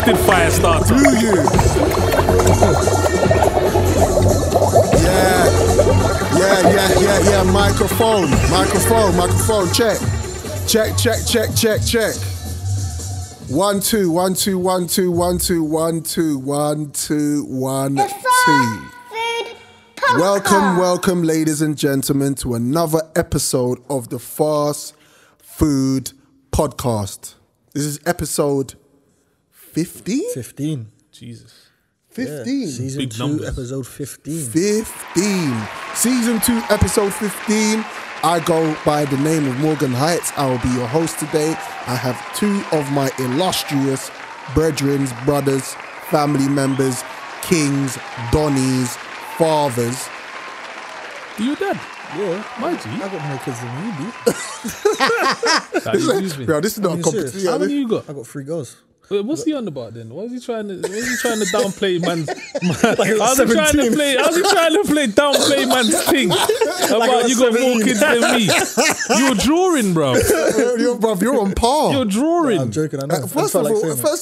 busted Firestarter. Do you? Yeah. Microphone. Check. 1 2 1 2 1 2 1 2 1 2 1 2 1 2. Welcome, ladies and gentlemen, to another episode of the Fast Food Podcast. This is episode 15? 15. Jesus. 15. Yeah, season Big 2, numbers. episode 15. 15. Season 2, episode 15. I go by the name of Morgan Hytes. I will be your host today. I have two of my illustrious brethren, brothers, family members, kings, donnies, fathers. You dad? Yeah. My G. I got more kids than you do. Bro, this is not a you competition. serious? How many you got? I got 3 girls. Wait, what's he on about then? What is he trying to downplay man's Like how's he trying to downplay man's thing? About you got more kids than me. You're drawing, bro. You're on par. You're drawing. I'm joking, I know. First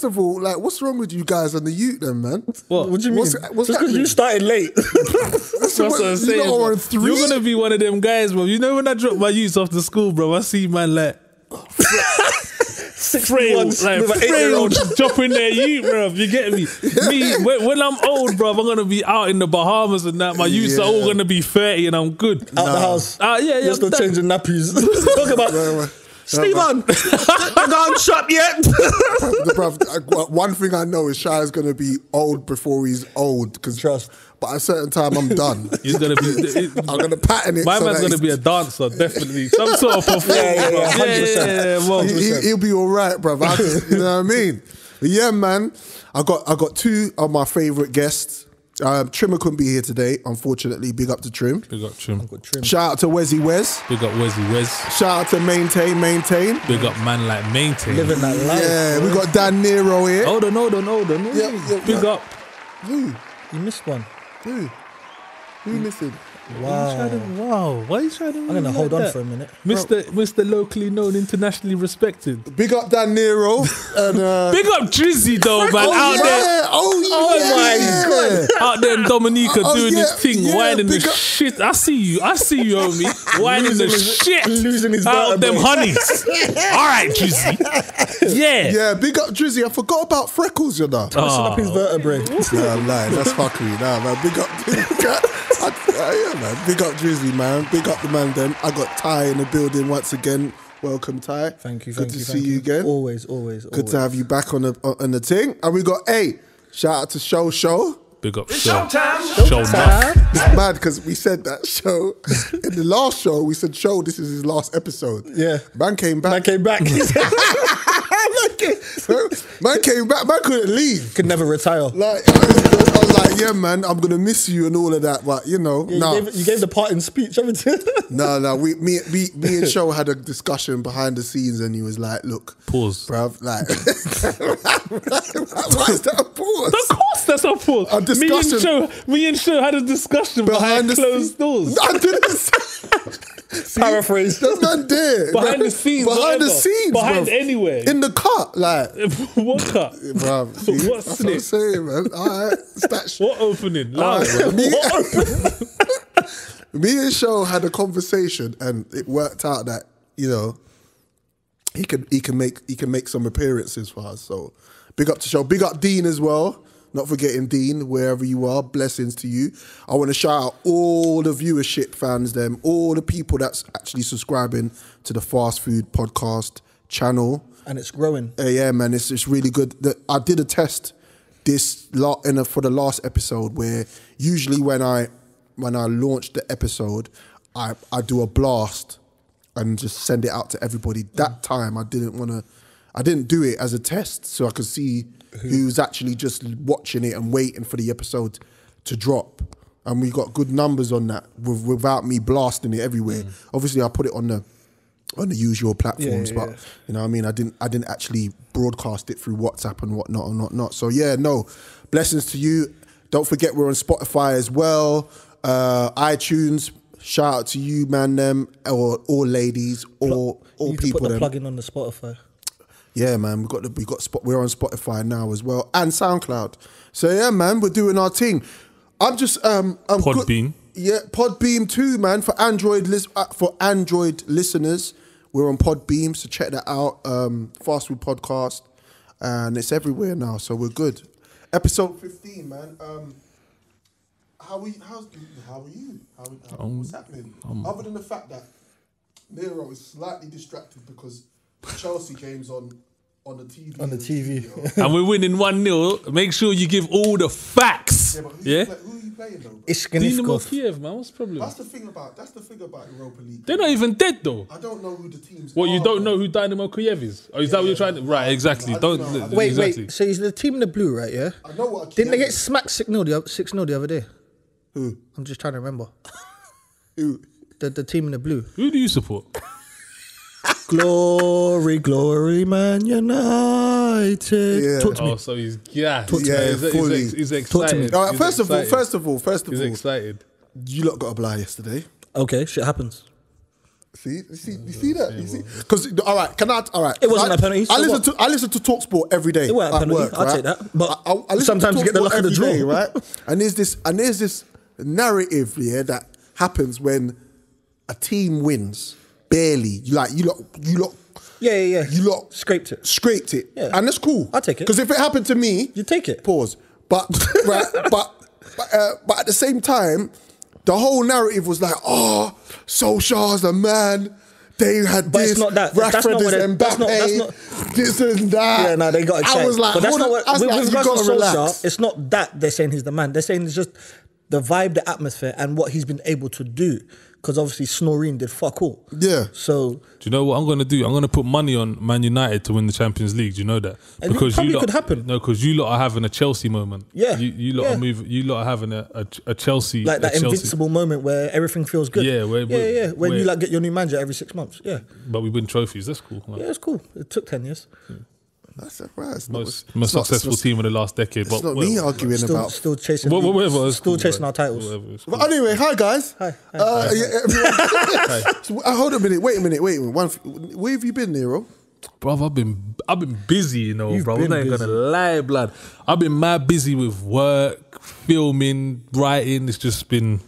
of all, like, what's wrong with you guys and the youth then, man? What What do you mean? What's Just because happening? you started late. That's what I'm saying. You Bro. on 3? You're gonna be one of them guys, bro. You know when I drop my youths off to school, bro, I see man like 61 like with an frail 8-year-old. dropping their youth, bro. You get me? Me when I'm old, bro, I'm gonna be out in the Bahamas and that. My youths are all gonna be 30 and I'm good. Out the house. Yeah. You're still changing nappies. Talk about Stephen, you gone shop yet? One thing I know is Shy's gonna be old before he's old. Trust. But at a certain time, I'm done. He's gonna be. I'm gonna pattern it. My so man's that gonna be a dancer, definitely. Some sort of performer. Yeah, 100%. Well, he'll be all right, bruv. You know what I mean? But yeah, man. I got two of my favourite guests. Trimmer couldn't be here today, unfortunately. Big up to Trim. Big up Trim. Shout out to Wezzy Wez. Big up Wezzy Wez. Shout out to Maintain. Big up man like Maintain. Living that life. Yeah, we got Dan Nero here. Hold on. Yeah. Big up. Who? You missed one. Who missing? Wow. Why are you trying to? I'm going to hold on for a minute. Mr. Locally known, internationally respected. Big up Dan Nero. And, Big up Drizzy though, man. Out there. Oh my God. Out there in Dominica doing his thing, yeah, whining the big up- shit. I see you, homie. Whining the shit losing his out of them vertebrae. honeys. All right, Drizzy. Yeah. Yeah, big up Drizzy. I forgot about Freckles, you know. Messing up his vertebrae. Nah, I'm lying. That's fuckery. Nah, man. Big up. Yeah, man. Big up Drizzy, man. Big up the man, then. I got Ty in the building once again. Welcome, Ty. Thank you. Good to see you again. Always. Good to have you back on the thing. And we got shout out to Show. Big up Show. Showtime. It's mad because we said that Show in the last show. We said Show. This is his last episode. Yeah. Man came back. Man came back. Man couldn't leave. Could never retire. Like I was like, yeah, man, I'm gonna miss you and all of that. But you know, Yeah, you gave the parting speech, haven't you? No. Me and Show had a discussion behind the scenes, and he was like, "Look, Pause. bruv, like, why is that a pause? Of course, that's a pause. A discussion. Me and Show had a discussion behind closed doors. I didn't. Paraphrase. The man there. Behind the scenes. Behind the whatever. scenes. Behind bruv. anywhere. In the cut, like. What cut? Bruv, see, What that's what I'm snip? saying, man. All right, stat What opening? All Loud. right, me and Show had a conversation, and it worked out that he can make some appearances for us. So big up to Show, big up Dean as well. Not forgetting Dean, wherever you are, blessings to you. I want to shout out all the viewership fans, all the people that's actually subscribing to the Fast Food Podcast channel. And it's growing. Yeah, man, it's really good. I did a test for the last episode where usually when I launch the episode, I do a blast and just send it out to everybody. That time I didn't do it as a test so I could see who's actually just watching it and waiting for the episode to drop. And we got good numbers on that without me blasting it everywhere. Obviously I put it on the usual platforms, but you know what I mean, I didn't actually broadcast it through WhatsApp and whatnot. So yeah, no, blessings to you. Don't forget we're on Spotify as well, iTunes. Shout out to you, man, them or all ladies, or all you need people. To put the them. plug in on the Spotify. Yeah, man, we're on Spotify now as well and SoundCloud. So yeah, man, we're doing our thing. I'm Podbean. Yeah, Podbeam too, man. For Android listeners, we're on Podbeam, so check that out. Fast Food Podcast, and it's everywhere now, so we're good. Episode 15, man. How are you? What's happening? Other than the fact that Nero is slightly distracted because the Chelsea game's on the TV. On the TV. And we're winning 1-0. Make sure you give all the facts. Yeah, but who are you playing though? It's Dynamo Kiev, man. What's the problem? That's the thing about Europa League. They're not even dead though. I don't know who the teams What, are. you don't know who Dynamo Kiev is? Or is that what you're trying to... Right, exactly. Wait. Exactly. So he's the team in the blue, right? Yeah. I know what. Didn't they get smacked 6-0 the other day? Who? I'm just trying to remember. Who? The team in the blue. Who do you support? Glory, glory, Man United. Yeah. Talk to me. Oh, so he's gassed. fully. He's Talk to me. excited. All right, He's first of excited. all, He's excited. you lot got a blind yesterday. Okay, shit happens. You see that? You see? Because all right, It wasn't a penalty, so I listen to TalkSport every day. It wasn't a at penalty, work, I'll right? take that. But I listen sometimes to you get the TalkSport luck of the every draw. day, right? And there's this narrative that happens when a team wins barely. You lot. Yeah. You lot scraped it. Yeah. And that's cool. I'll take it. Because if it happened to me, You take it. Pause. But right, but at the same time, the whole narrative was like, oh, Solskjaer's the man. They had But this. it's not that. Rashford That's not what is it- that's not- Mbappe, this and that. Yeah, no, they got excited. I was like, but that's hold not on. what. I was With like, you regards to gotta relax. Solskjaer, it's not that they're saying he's the man. They're saying it's just the vibe, the atmosphere, and what he's been able to do. Because obviously Snoreen did fuck all. Yeah. So Do you know what I'm going to do? I'm going to put money on Man United to win the Champions League. Do you know that? And it probably could happen. No, because you lot are having a Chelsea moment. Yeah. You lot Yeah. are moving. You lot are having a Chelsea. like that a Chelsea. invincible moment where everything feels good. Yeah, When you like get your new manager every 6 months. Yeah. But we win trophies. That's cool. Yeah, it's cool. It took 10 years. That's right. It's Most not- successful team in the last decade. It's not me arguing about. Still chasing. Whatever. it's Still cool, chasing right? our titles. Whatever, it's But cool. anyway, hi guys. Hi. Yeah, everyone. So, hold a minute. Wait a minute. Where have you been, Nero? Bruv, I've been busy, you know, You've bro. I'm been not even busy. gonna lie, blood. I've been mad busy with work, filming, writing. It's just been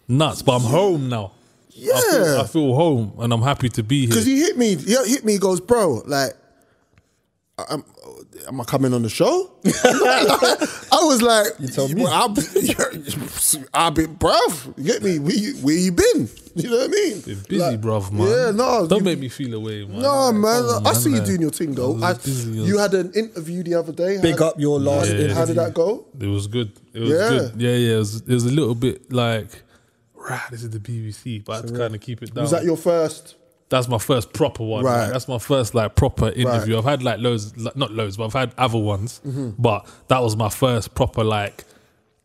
nuts. But I'm home now. Yeah. I feel home, and I'm happy to be here. Because he hit me. He goes, bro, like, am I coming on the show? I was like, you told me. I've been, bruv, you get me? Where you been? You know what I mean? Been busy, Like, bruv, man. Yeah, no. Don't make me feel away, man. No, man. Come I on, see you man. doing your thing, though. I was busy, You had an interview the other day. Big up your last Yeah. How did that go? It was good. It was Yeah. good. Yeah. It was a little bit like, this is the BBC, but I had to kind of keep it down. Was that your first? That's my first proper one. Right. Right? That's my first proper interview. Right. I've had loads, not loads, but I've had other ones. Mm-hmm. But that was my first proper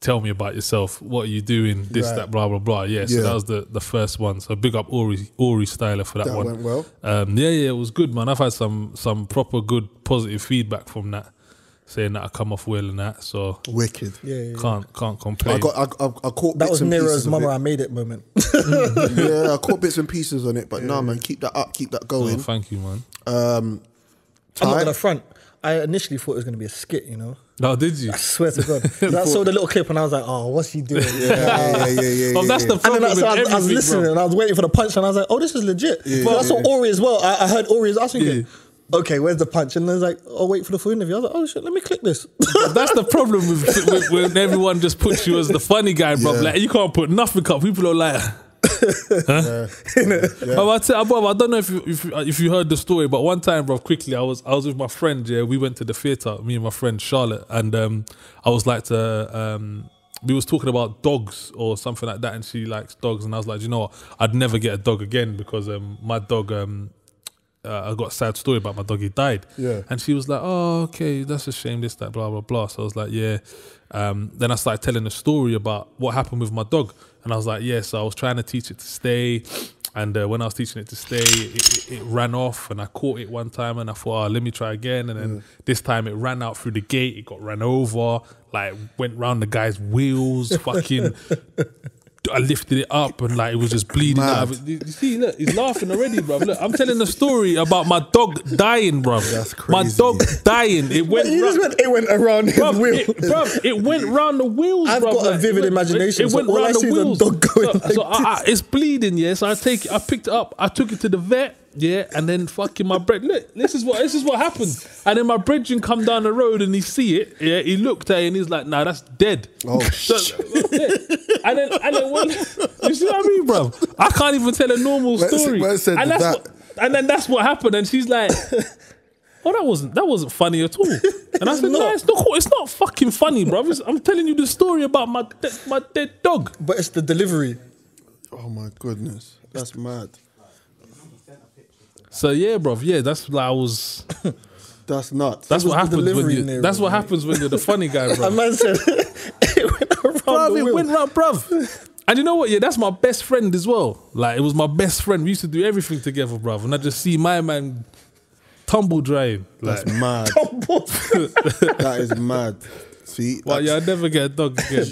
tell me about yourself. What are you doing? This, Right. that, blah, blah, blah. Yeah, so Yeah. that was the first one. So big up Ori Styler for that That one. went well. Yeah, it was good, man. I've had some proper good positive feedback from that, saying that I come off well and that. So Wicked. Yeah. can't complain. I caught That bits was and Nero's pieces of mama it. I made it moment. Yeah, I caught bits and pieces on it, but no, man, keep that up, keep that Oh, going. thank you, man. I'm Tai? not gonna front. I initially thought it was gonna be a skit, you know. No, did you? I swear to God. 'Cause I saw the little clip and I was like, oh, what's he doing? Yeah. Oh, that's the And problem then with so I was everything, listening bro. and I was waiting for the punch and I was like, oh, this is legit. But I saw Ori as well. I heard Ori. I was thinking, okay, where's the punch? And I was like, oh, wait for the full interview. I was like, oh shit, let me click this. That's the problem with when everyone just puts you as the funny guy, bro. Yeah. Like you can't put nothing up. People are like, huh? I don't know if you heard the story, but one time, bro, quickly, I was with my friend. Yeah, we went to the theater, me and my friend Charlotte, and I was like we was talking about dogs or something like that, and she likes dogs, and I was like, you know what, I'd never get a dog again because my dog. I got a sad story about my dog. He died. Yeah. And she was like, oh, okay, that's a shame, this, that, blah, blah, blah. So I was like, yeah. Then I started telling a story about what happened with my dog. And I was like, yeah, so I was trying to teach it to stay. And when I was teaching it to stay, it ran off. And I caught it one time and I thought, let me try again. And then this time it ran out through the gate. It got ran over, went round the guy's wheels, fucking... I lifted it up and like it was just bleeding out of it. You see, look, he's laughing already, bro. Look, I'm telling a story about my dog dying, bro. That's crazy. My dog dying. It went. It went around his wheel. It went round the wheels. I've got a vivid imagination. It went all I round see the is a wheels. dog going It's bleeding. Yeah, so I picked it up. I took it to the vet. Yeah, and then fucking my bread. Look, this is what happened. And then my brethren come down the road and he see it. Yeah, he looked at it and he's like, "Nah, that's dead." Oh, yeah. And then when, you see what I mean, bro? I can't even tell a normal story. And that's what happened. And she's like, "Oh, that wasn't funny at all." And I said, "No, it's not fucking funny, bro. I'm telling you the story about my dead dog." But it's the delivery. Oh my goodness, that's mad. So yeah, bro. Yeah, that's like I was. That's nuts. That's what happens when you. That's what happens when you're the funny guy, bro. A man said it went around the wheel. It went round, bruv. And you know what? Yeah, that's my best friend as well. Like it was my best friend. We used to do everything together, bruv. And I just see my man tumble drying. That's mad. That is mad. See, well, yeah, I'd never get a dog again.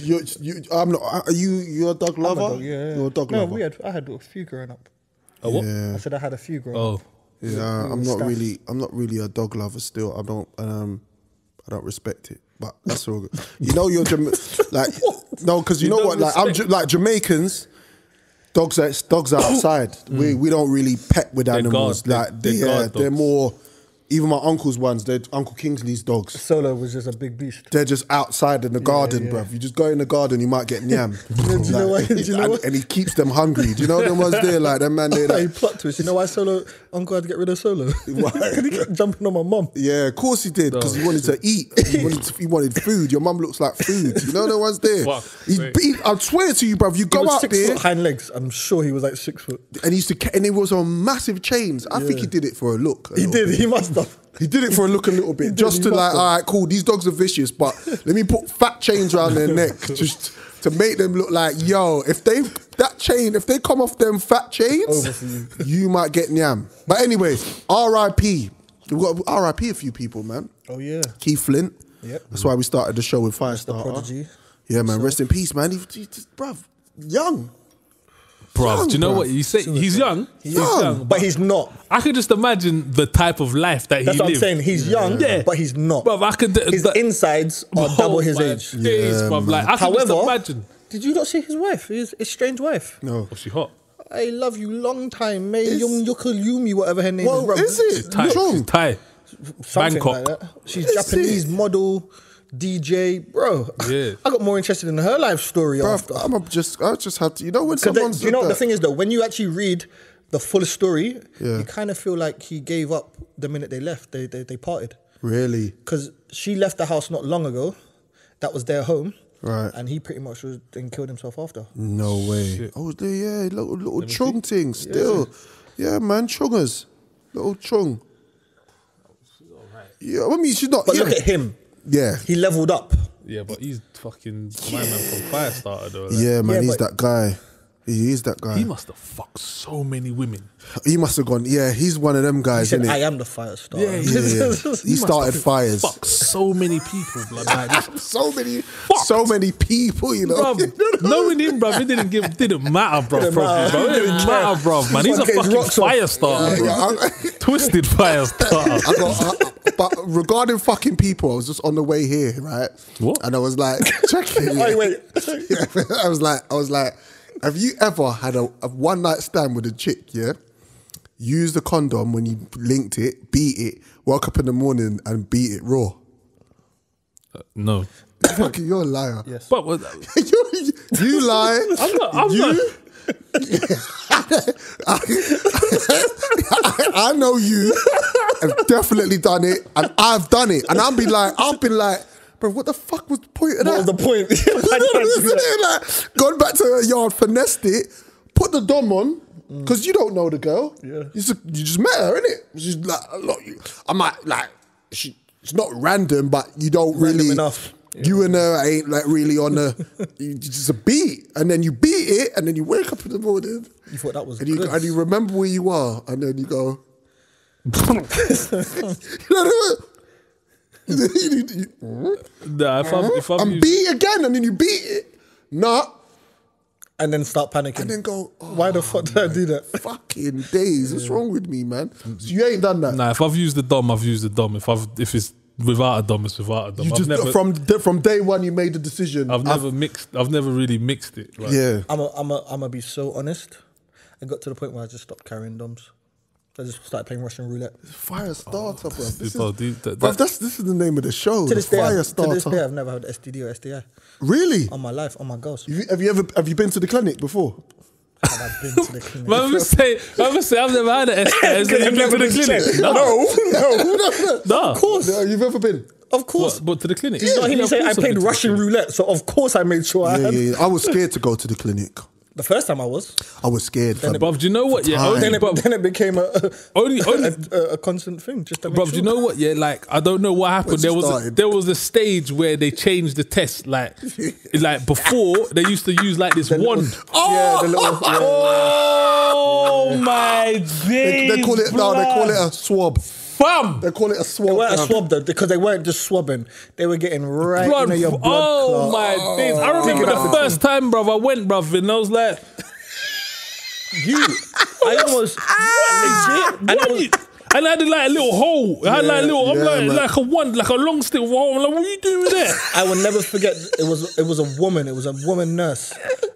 I'm not. Are you a dog lover? I'm a dog, yeah. You're a dog lover. No, I had a few growing up. Oh, what? Yeah. I said I had a few growing up. Yeah, I'm not really a dog lover still. I don't respect it, but that's all good. You know, like no, because you know what? Like like Jamaicans, dogs are outside. We don't really pet with animals. They're more. Even my uncle's ones, they're Uncle Kingsley's dogs. Solo was just a big beast. They're just outside in the garden, bruv. You just go in the garden, you might get nyam. Do you know why? And he keeps them hungry. Do you know them ones there? Like, them man, He plot twist. You know why Uncle had to get rid of Solo? Why? Because he kept jumping on my mum. Yeah, of course he did, because he wanted to eat. He wanted food. Your mum looks like food. You know the ones there? I swear to you, bruv, you go out there. 6 foot hind legs. I'm sure he was like 6 foot. And he was on massive chains. I think he did it for a look. He did. He must have. He did it for a look a little bit, just to like, all right, cool, these dogs are vicious, but let me put fat chains around their neck just to make them look like, yo, if they come off them fat chains, you might get nyam. But anyway, R.I.P. We've got R.I.P. a few people, man. Oh, yeah. Keith Flint. Yep. That's why we started the show with Firestarter. Prodigy. Yeah, man, rest in peace, man. He's just, bruv, young. Bro, do you know what you say? He's young. He's young, but he's not. I could just imagine the type of life that he lived. That's what I'm saying. He's young, but he's not. Bro, his insides are double his age. Like, I could just imagine. Did you not see his wife? His estranged wife? No. Was she hot? I love you long time. May Yung Yumi, whatever her name is. Well, is it? Thai. Something Bangkok. like that. She's Japanese model. DJ, bro. Yeah. I got more interested in her life story after. I just had to, you know, when someone's... You know, the thing is though, when you actually read the full story, you kind of feel like he gave up the minute they left. They parted. Really? Because she left the house not long ago. That was their home. Right. And he pretty much then killed himself after. No way. Shit. Oh, little chung thing still. Yeah, man, chungers. Little chung. Yeah, I mean, she's not... But look at him. Yeah. He leveled up. Yeah, but he's fucking my man from Firestarter though. Like. Yeah, man, he's that guy. He is that guy. He must have fucked so many women. He must have gone, he's one of them guys, isn't it? I am the Firestarter. Yeah. He started fires. Fucked so many people, blood. Like, so many people, you know. Bruv, knowing him, bruv, it didn't matter, bruv. It didn't matter, bruv, man. He's a fucking Firestarter, bro. Twisted Firestarter. But regarding fucking people, I was just on the way here, right? What? And I was like, check it. Wait. Yeah, I was like, have you ever had a one night stand with a chick, yeah? Use the condom when you linked it, beat it, woke up in the morning and beat it raw? No. Fucking, you're a liar. Yes. But you lie. I'm not. I know you have definitely done it, and I've done it, and I've been like, bro, what the fuck was the point of that? What was the point? Like, gone back to her yard, finessed it, put the dom on, because you don't know the girl. Yeah. You just met her, innit? She's like, look, it's not random, but you don't really enough. Yeah. You and her ain't like really on you just a beat, and then you beat it, and then you wake up in the morning. You thought that was and good. And you remember where you are, and then you go. You know Nah, if I'm beat again, and then you beat it. Nah. And then start panicking. And then go, why the fuck did I do that? Fucking days. What's wrong with me, man? So you ain't done that? Nah, if I've used the dom, I've used the dom. If it's without a dom, it's without a dom. You just from day one you made the decision. I've never really mixed it. Like. Yeah. I'm gonna be so honest. I got to the point where I just stopped carrying doms. I just started playing Russian roulette. Firestarter, bro. This is the name of the show. To this day, Firestarter. I've never had STD or STI. Really? On my life, on my girls. Have you been to the clinic before? Have I been to the clinic? I'm gonna say I've never had an STI. So you've been to the clinic? No. Of course. No, you've ever been? Of course. But to the clinic? Did you not hear me say I played Russian roulette? So of course I made sure I had. Yeah. I was scared to go to the clinic. The first time I was scared. Bruv, do you know what? Yeah, then it became a constant thing. Just to make Bruv, sure. do you know what? Yeah, like I don't know what happened. There was a stage where they changed the test. Like before they used to use like this wand. Oh my days! They call it no. They call it a swab. Fam! They call it a swab. They weren't a swab though, because they weren't just swabbing. They were getting right into your blood. Oh my days! I remember the first time, bruv, I went, bruv, and I was like, I almost legit. And I had like a little hole. I had like a little, like a wand, like a long stick hole. I'm like, what are you doing with that? I will never forget. It was a woman. It was a woman nurse,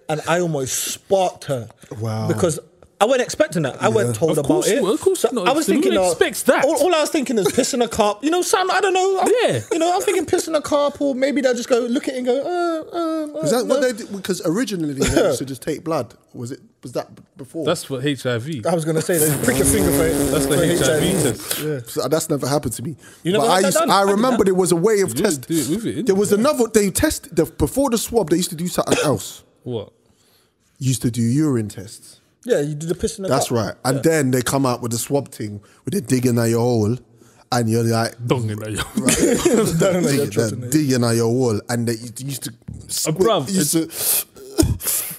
and I almost sparked her. Wow! Because I wasn't expecting that. I wasn't told about it. Of course, I was thinking, who expects that? All I was thinking is pissing a carp. You know, some I don't know. I'm thinking pissing a carp, or maybe they'll just go look at it and go. Is that what they did? Because originally they used to just take blood. Was that before? That's for HIV. I was gonna say, they prick a finger for it. That's the HIV test. Yeah. So that's never happened to me. I remember there was a way of testing. There was another. They tested before the swab. They used to do something else. What? Used to do urine tests. Yeah, you do the piss in the That's cup. right. And then they come out with the swab thing, with the digging at your hole, and you're like... Donging at your digging at your hole. And they used to...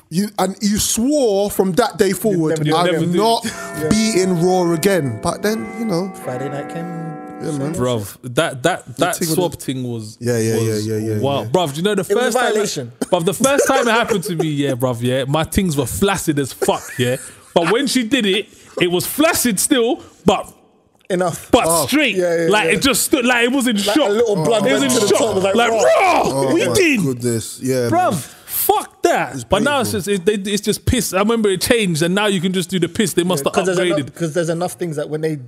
you swore from that day forward, I'm not beating Raw again. But then, you know... Friday night came... Yeah, man. Bruv, that swab thing was yeah. Wow, bruv, do you know the first time? Bruv, the first time it happened to me, bruv, my things were flaccid as fuck, But when she did it, it was flaccid still, but enough, straight. It just stood like it was in shock. A little blood. It was in shock. Like raw. We did, goodness, yeah, bruv. Man. Fuck that. But now it's just piss. I remember it changed, and now you can just do the piss. They must have upgraded because there's enough things that when they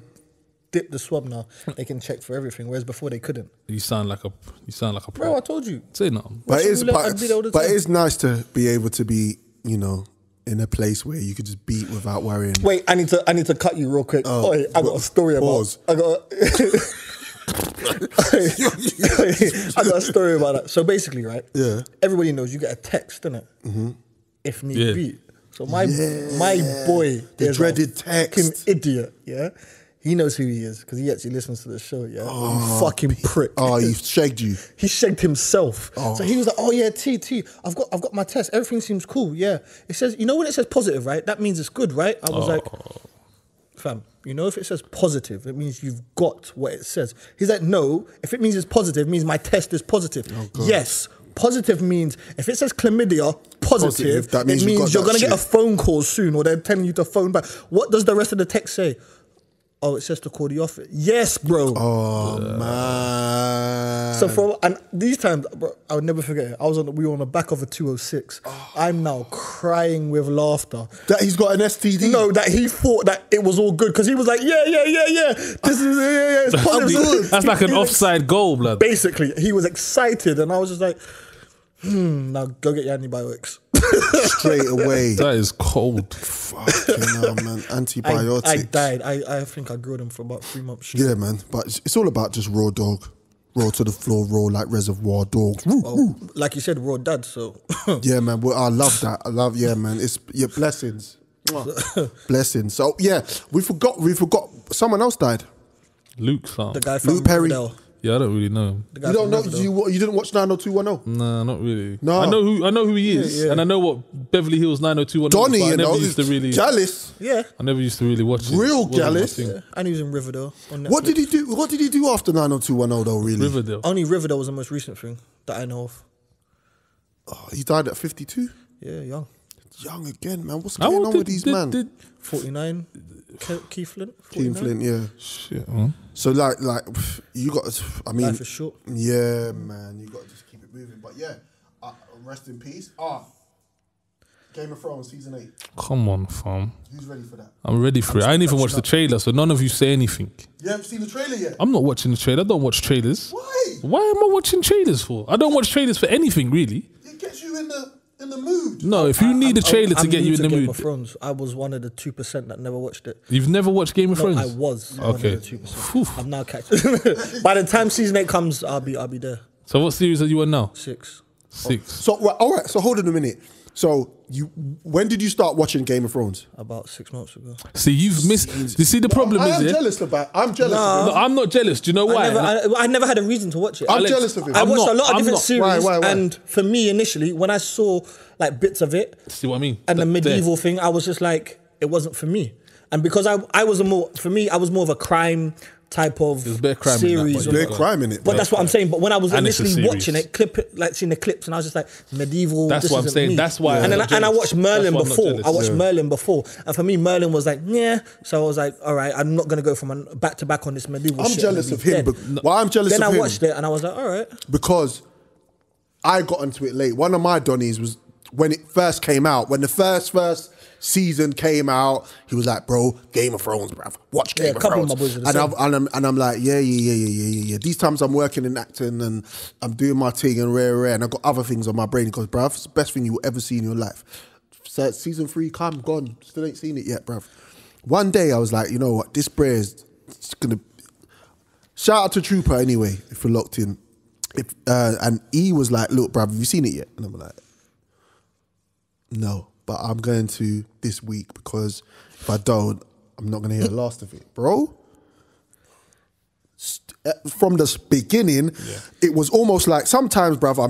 dip the swab now, they can check for everything, whereas before they couldn't. You sound like a pro. Bro, I told you. Say nothing. But it's nice to be able to be, you know, in a place where you could just beat without worrying. Wait, I need to cut you real quick. I got a story about. I got a story about that. So basically, right? Yeah. Everybody knows you get a text, innit? Mm-hmm. If need be. So my boy, the dreaded text, fucking idiot. Yeah. He knows who he is because he actually listens to the show, you fucking prick. Oh, he shagged you. He shagged himself. So he was like, oh yeah, T, I've got my test. Everything seems cool, yeah. It says, you know when it says positive, right? That means it's good, right? I was like, fam, you know if it says positive, it means you've got what it says. He's like, no, if it means it's positive, it means my test is positive. Yes. Positive means, if it says chlamydia, positive, that means it means you're going to get a phone call soon or they're telling you to phone back. What does the rest of the text say? Oh, it says to call the office. Yes, bro. Oh, man. So and these times, bro, I would never forget it. We were on the back of a 206. I'm now crying with laughter. That he's got an STD? No, that he thought that it was all good because he was like, yeah. This is, it's positive. That's like an offside goal, blood. Basically, he was excited and I was just like, now go get your antibiotics. Straight away. That is cold. Fucking hell, man. Antibiotics. I died. I think I grew them for about 3 months straight. Yeah, man. But it's all about just raw dog. Raw to the floor, raw like reservoir dogs. Well, like you said, raw dad, so. Yeah, man. Well, I love that. Man. It's blessings. Blessings. So, yeah, we forgot someone else died. Luke, son. The guy from Luke Perry. Riverdale. Yeah, I don't really know him. You don't know? You didn't watch 90210? Nah, not really. No. I know who he is, and I know what Beverly Hills 90210 Donnie, is, but I never you know, used to really. Jealous. Yeah. I never used to really watch it. Real jealous. Yeah. And he was in Riverdale on Netflix. What did he do? What did he do after 90210 though? Really? Riverdale. Only Riverdale was the most recent thing that I know of. Oh, he died at 52. Yeah, young. Young again, man. What's going on with these man? 49. Keith Flint. 49? Keith Flint, yeah. Shit, man. So like you got. I mean, Life is short. Yeah, man. You got to just keep it moving. But yeah, rest in peace. Game of Thrones season 8. Come on, fam. Who's ready for that? I'm ready for it. I ain't even watched the trailer, so none of you say anything. You haven't seen the trailer yet? I'm not watching the trailer. I don't watch trailers. Why? Why am I watching trailers for? I don't watch trailers for anything, really. It gets you in the mood. No, if you need a trailer to get you in the Game mood. of Thrones. I was one of the 2% that never watched it. You've never watched Game of Thrones? I was Okay. one of the 2%. I'm now catching. By the time season 8 comes, I'll be there. So what series are you on now? 6. 6. So all right. So hold on a minute. So when did you start watching Game of Thrones? About 6 months ago. See, you've missed. You see, the problem is, I'm jealous. No, I'm not jealous. Do you know why? I never had a reason to watch it. I'm jealous of it. I watched a lot of different series, Why? and for me initially, when I saw like bits of it, See what I mean? and the medieval thing, I was just like, it wasn't for me. And because I was more of a crime type of There's bare crime in that, series. but There's crime in it. But that's what I'm saying. But when I was And it's a initially series. watching it, seeing the clips, and I was just like, medieval. That's this what I'm isn't saying. me. That's why And I'm then not and I jealous. watched Merlin That's why I'm not before. jealous. I watched Yeah. Merlin before, and for me, Merlin was like, yeah. So I was like, all right, I'm not gonna go from back to back on this medieval. I'm shit jealous and of be him. dead. Well, I'm jealous Then of I him watched it, and I was like, all right. because I got into it late. One of my Donnies was when it first came out. When the first season came out, he was like, "Bro, Game of Thrones, bruv. Watch Game Yeah, of a couple of Thrones." my boys are the And I'm like, yeah. These times I'm working in acting and I'm doing my thing and rare, and I've got other things on my brain. He goes, bruv, it's the best thing you will ever see in your life. So season 3, come, gone. Still ain't seen it yet, bruv. One day I was like, you know what? This bray is gonna. Shout out to Trooper anyway, if you're locked in. And he was like, look, bruv, have you seen it yet? And I'm like, no, but I'm going to this week because if I don't, I'm not going to hear the last of it. Bro, from the beginning, it was almost like sometimes, bruv, I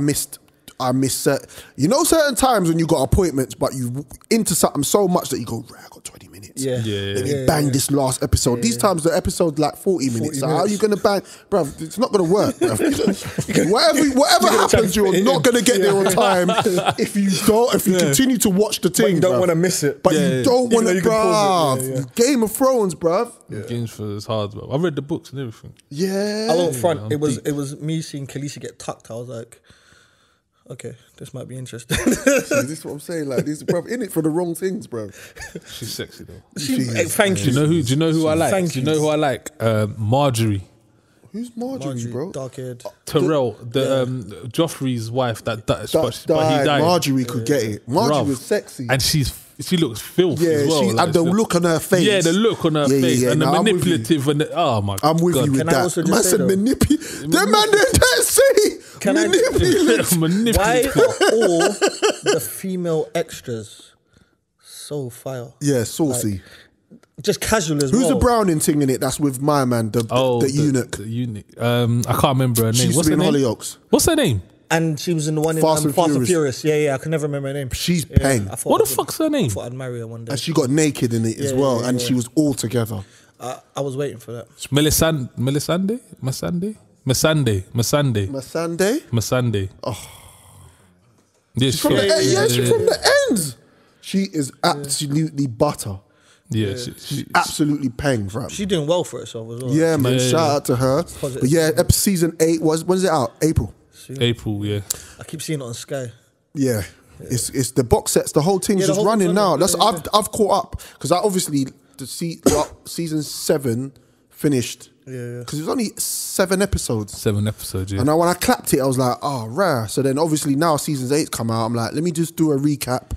missed certain times when you got appointments, but you into something so much that you go, right, I got 20 minutes. Yeah. Let me bang this last episode. These times the episode's like 40 minutes. So how are you going to bang? Bruv, it's not going to work, bruv. whatever happens, you're not going to get there on time if you continue to watch the thing. But you don't bruv. want to miss it. But you don't want to, you can pause bruv. it. Game of Thrones, bruv. Games for it's hard, bro. I've read the books and everything. Yeah. I won't front. I'm It was me seeing Khaleesi get tucked. I was like, okay, this might be interesting. This is what I'm saying. Like, this, bruv, in it for the wrong things, bruv. She's sexy though. Thank you. Do you know who I like? Thank Do you know who I like? Marjorie. Who's Marjorie, bro? Dark-haired. Terrell, Joffrey's wife that but he died. Marjorie could get it. Marjorie Bruv. was sexy. And she looks filthy Yeah, as well. and the look on her face. Yeah, the look on her face and the I'm with you. manipulative and oh my god. I'm with you with Can I that. also just Man say said though- manipulate. That man didn't say Can I- manipulate. Why Manipulative. are all the female extras so fire? Yeah, saucy. Just casual as Who's well. the Browning thing in it? That's with my man, the eunuch. The eunuch. I can't remember her She name. used What's to her be in name? Hollyoaks. What's her name? And she was in the one in Fast and Fast and Furious. Furious. Yeah, I can never remember her name. She's Yeah, peng. I thought What I the would- fuck's her name? I thought I'd marry her one day. And she got naked in it as well, and yeah. she was all together. I was waiting for that. Melisande. Oh. Yeah, she's From the ends. She is absolutely butter. Yeah, Absolutely peng, fam. She's doing well for herself as well. Yeah, man. Yeah, Shout yeah. out to her. Positive. But yeah, season 8 when's it out? April. April, yeah. I keep seeing it on Sky. Yeah. It's the box sets, the whole thing's Yeah, the just whole running thing's now. running. That's Yeah, I've caught up because I obviously season 7 finished. Yeah. Because it was only 7 episodes. 7 episodes, yeah. And when I clapped it, I was like, oh, rare. So then obviously now season 8's come out. I'm like, let me just do a recap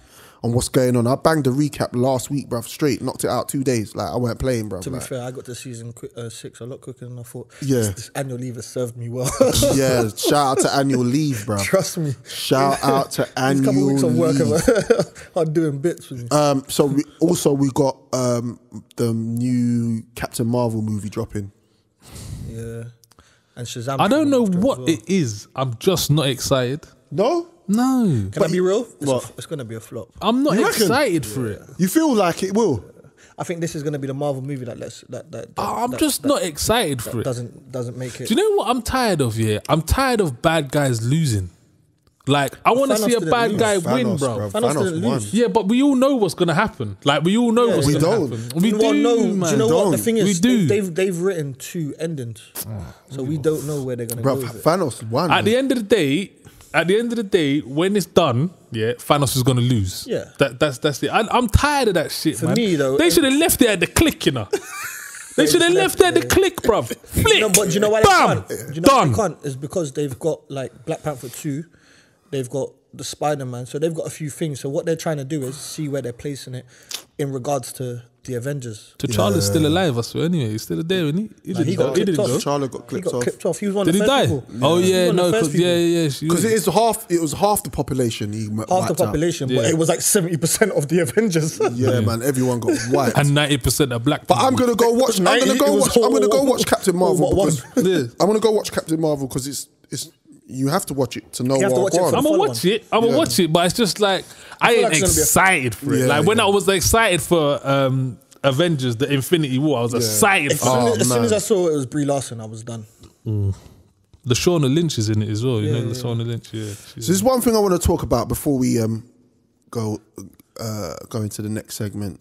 on what's going on. I banged the recap last week, bruv, straight. Knocked it out 2 days. Like, I weren't playing, bruv. To be like, fair, I got to season 6 a lot quicker than I thought. Yeah. This annual leave has served me well. yeah, shout out to annual leave, bruv. Trust me. Shout out to These annual couple weeks of work leave. I'm doing bits with me. So we got the new Captain Marvel movie dropping. Yeah. And Shazam. I don't know after as what well. it is. I'm just not excited. No? No. Can I be real? What? It's going to be a flop. I'm not You reckon? excited for it. You feel like it will? I think this is going to be the Marvel movie I'm just not excited for it. doesn't make it. Do you know what I'm tired of, yeah? I'm tired of bad guys losing. Like, I want to Thanos see a didn't bad lose. guy win, Thanos, bro. bruv. Thanos Thanos didn't won. lose. Yeah, but we all know what's gonna happen. Like, we all know what's We gonna don't. happen. We Well, do, no, man. do you know what the thing is? We do. They've written 2 endings, so we don't know where they're gonna Bro, go with it. Thanos won. At the end of the day, when it's done, yeah, Thanos is gonna lose. Yeah. That's it. I'm tired of that shit, For man. me, though, they should have left it at the click, you know. They should have left it at the click, bruv. Flick. No, but do you know why they Bam. can't? Do you know why Done. they can't? It's because they've got like Black Panther 2, they've got the Spider-Man, so they've got a few things. So what they're trying to do is see where they're placing it in regards to the Avengers. T'Challa's still alive, I swear. Anyway, he's still there, isn't he? He got didn't clipped go. off. Charlotte got He clipped got off. clipped off. He was one Did of he the first die? people. Oh He was yeah, one of no, the first because people. yeah. Because it was half the population. He Half the wiped out. population, but Yeah. it was like 70% of the Avengers. Yeah, man, everyone got wiped. and 90% of black But people. I'm gonna go watch. I'm 90, gonna go it was watch. I'm gonna go watch Captain Marvel. what Because, I'm gonna go watch Captain Marvel because it's you have to watch it to know You have to what watch it going for on. the I'm gonna follow watch it. I'm gonna watch it, but it's just like I feel ain't like it's gonna be a- excited for it. Yeah, Like when yeah. I was excited for Avengers: The Infinity War, I was excited As for. soon as, as soon man. as I saw it was Brie Larson, I was done. The Shauna Lynch is in it as well. You know the Shauna Lynch. Yeah. So there's one thing I want to talk about before we go into the next segment.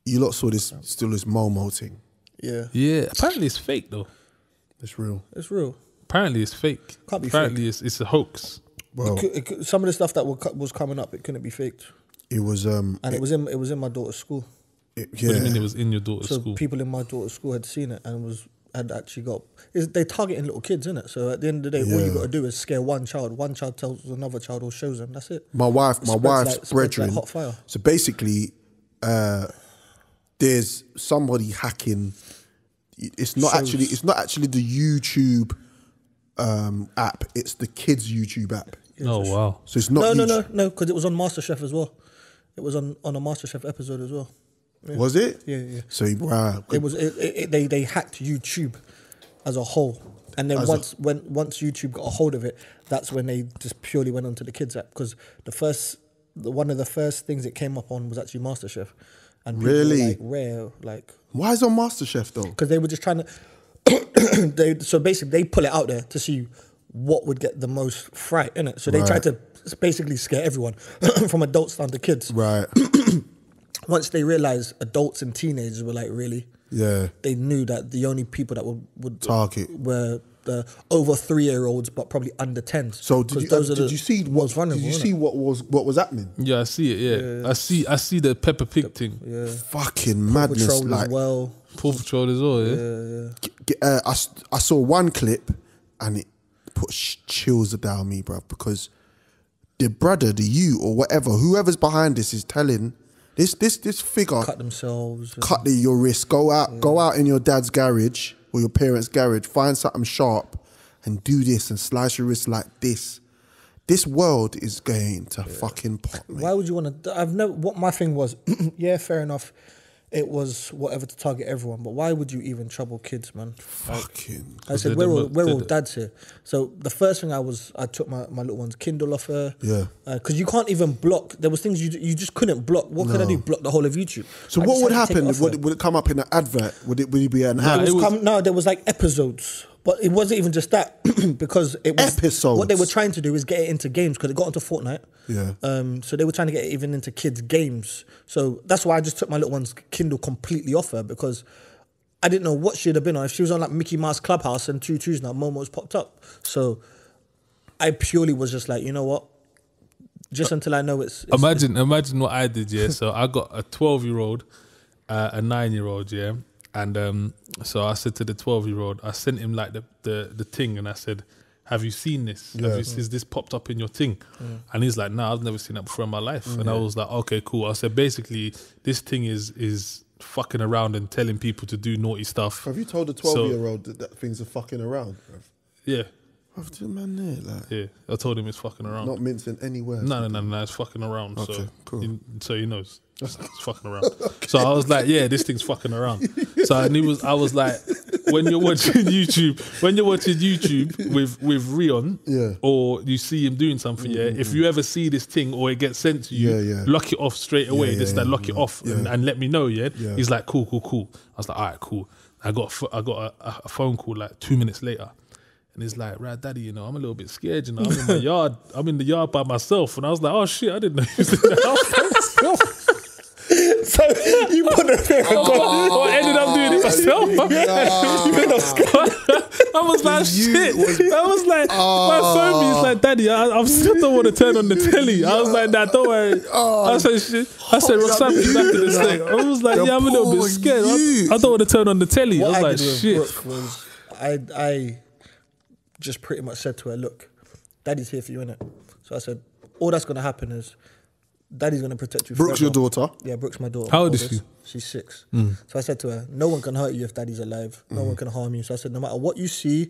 You lot saw this Momo thing. Yeah, Yeah. Apparently it's fake though. It's real. it's real. Apparently it's fake. Can't be Apparently it's a hoax. Well, Some of the stuff that was coming up, it couldn't be faked, it was and it was in my daughter's school. yeah. What do you mean it was in your daughter's So school? people in my daughter's school had seen it and had actually got. They're targeting little kids, innit? So at the end of the day, all you got to do is scare one child. One child tells another child or shows them. That's it. My wife's spreads brethren. like hot fire. So basically, there's somebody hacking. It's not actually the YouTube app. It's the kids' YouTube app. Oh wow. So it's not. No, because it was on MasterChef as well. It was on a MasterChef episode as well. Yeah. Was it? Yeah. So wow. It was. They hacked YouTube as a whole, and then once YouTube got a hold of it, that's when they just purely went onto the kids app because one of the first things it came up on was actually MasterChef, and people were like Why is it on MasterChef though? because they were just trying to. So basically, they put it out there to see what would get the most fright in it. So they tried to basically scare everyone, from adults down to kids. Right. Once they realized adults and teenagers were like, really, Yeah. they knew that the only people that would Target were the over 3-year-olds, but probably under 10. So did you see most vulnerable? Did you see what was happening? Yeah, I see it. Yeah. I see the Peppa Pig thing. Yeah. Fucking madness. Patrol Like as well. Paw Patrol as well. Yeah. I saw one clip and it put chills down me, bruv, because the brother, you or whatever, whoever's behind this is telling this figure Cut themselves. cut your wrist, go out in your dad's garage or your parents' garage, find something sharp and do this and slice your wrist like this. This world is going to fucking pop, mate. Why would you want to? What my thing was, yeah, fair enough. It was whatever to target everyone, but why would you even trouble kids, man? Fucking. I said we're all dads here. So the first thing I took my little one's Kindle off her. Yeah. Because you can't even block. There was things you just couldn't block. What could I do? Block the whole of YouTube. So I what just would had to take happen? it off her. Would it come up in an advert? Would it be an ad? No, there was like episodes, but it wasn't even just that because it was Episodes? What they were trying to do is get it into games because it got into Fortnite. Yeah. So they were trying to get it even into kids' games. So that's why I just took my little one's Kindle completely off her because I didn't know what she'd have been on. If she was on like Mickey Mouse Clubhouse and 2 now, Momo's popped up. So I purely was just like, you know what? Just until I know it's Imagine what I did, yeah. So I got a 12-year-old, a 9-year-old, yeah. And so I said to the 12-year-old, I sent him like the thing and I said, have you seen this? Is this popped up in your thing? And he's like, nah, I've never seen that before in my life. And I was like, okay, cool. I said, basically, this thing is fucking around and telling people to do naughty stuff. Have you told the 12-year-old that things are fucking around, bruv? Yeah. I've just man there, like Yeah. I told him it's fucking around. not mincing any words. No, it's fucking around. Okay, so, cool. So he knows. It's fucking around. So I was like, yeah, this thing's fucking around. So I was like, when you're watching YouTube with Rion, Yeah. or you see him doing something, if you ever see this thing or it gets sent to you, lock it off straight away. Lock it off and let me know, yeah? Yeah. He's like, cool. I was like, all right, cool. I got a phone call like 2 minutes later. And he's like, right, daddy, you know, I'm a little bit scared, you know. I'm in my yard. I'm in the yard by myself. And I was like, oh, shit, I didn't know he was in the house by myself. So you put the fear and I ended up doing it myself. I was like, shit. I was like, my phone me is like, daddy, I still don't want to turn on the telly. I was like, nah, don't worry. I said, shit. I said, Roxanne, back to this thing. I was like, yeah, I'm a little bit scared. I don't want to turn on the telly. What I was I like, did with shit. Brooke was I just pretty much said to her, look, daddy's here for you, innit? So I said, all that's going to happen is daddy's going to protect you Brooke's forever. your daughter? Yeah, Brooke's my daughter. How old is she? She's 6. So I said to her, no one can hurt you if daddy's alive. No one can harm you. So I said, no matter what you see, I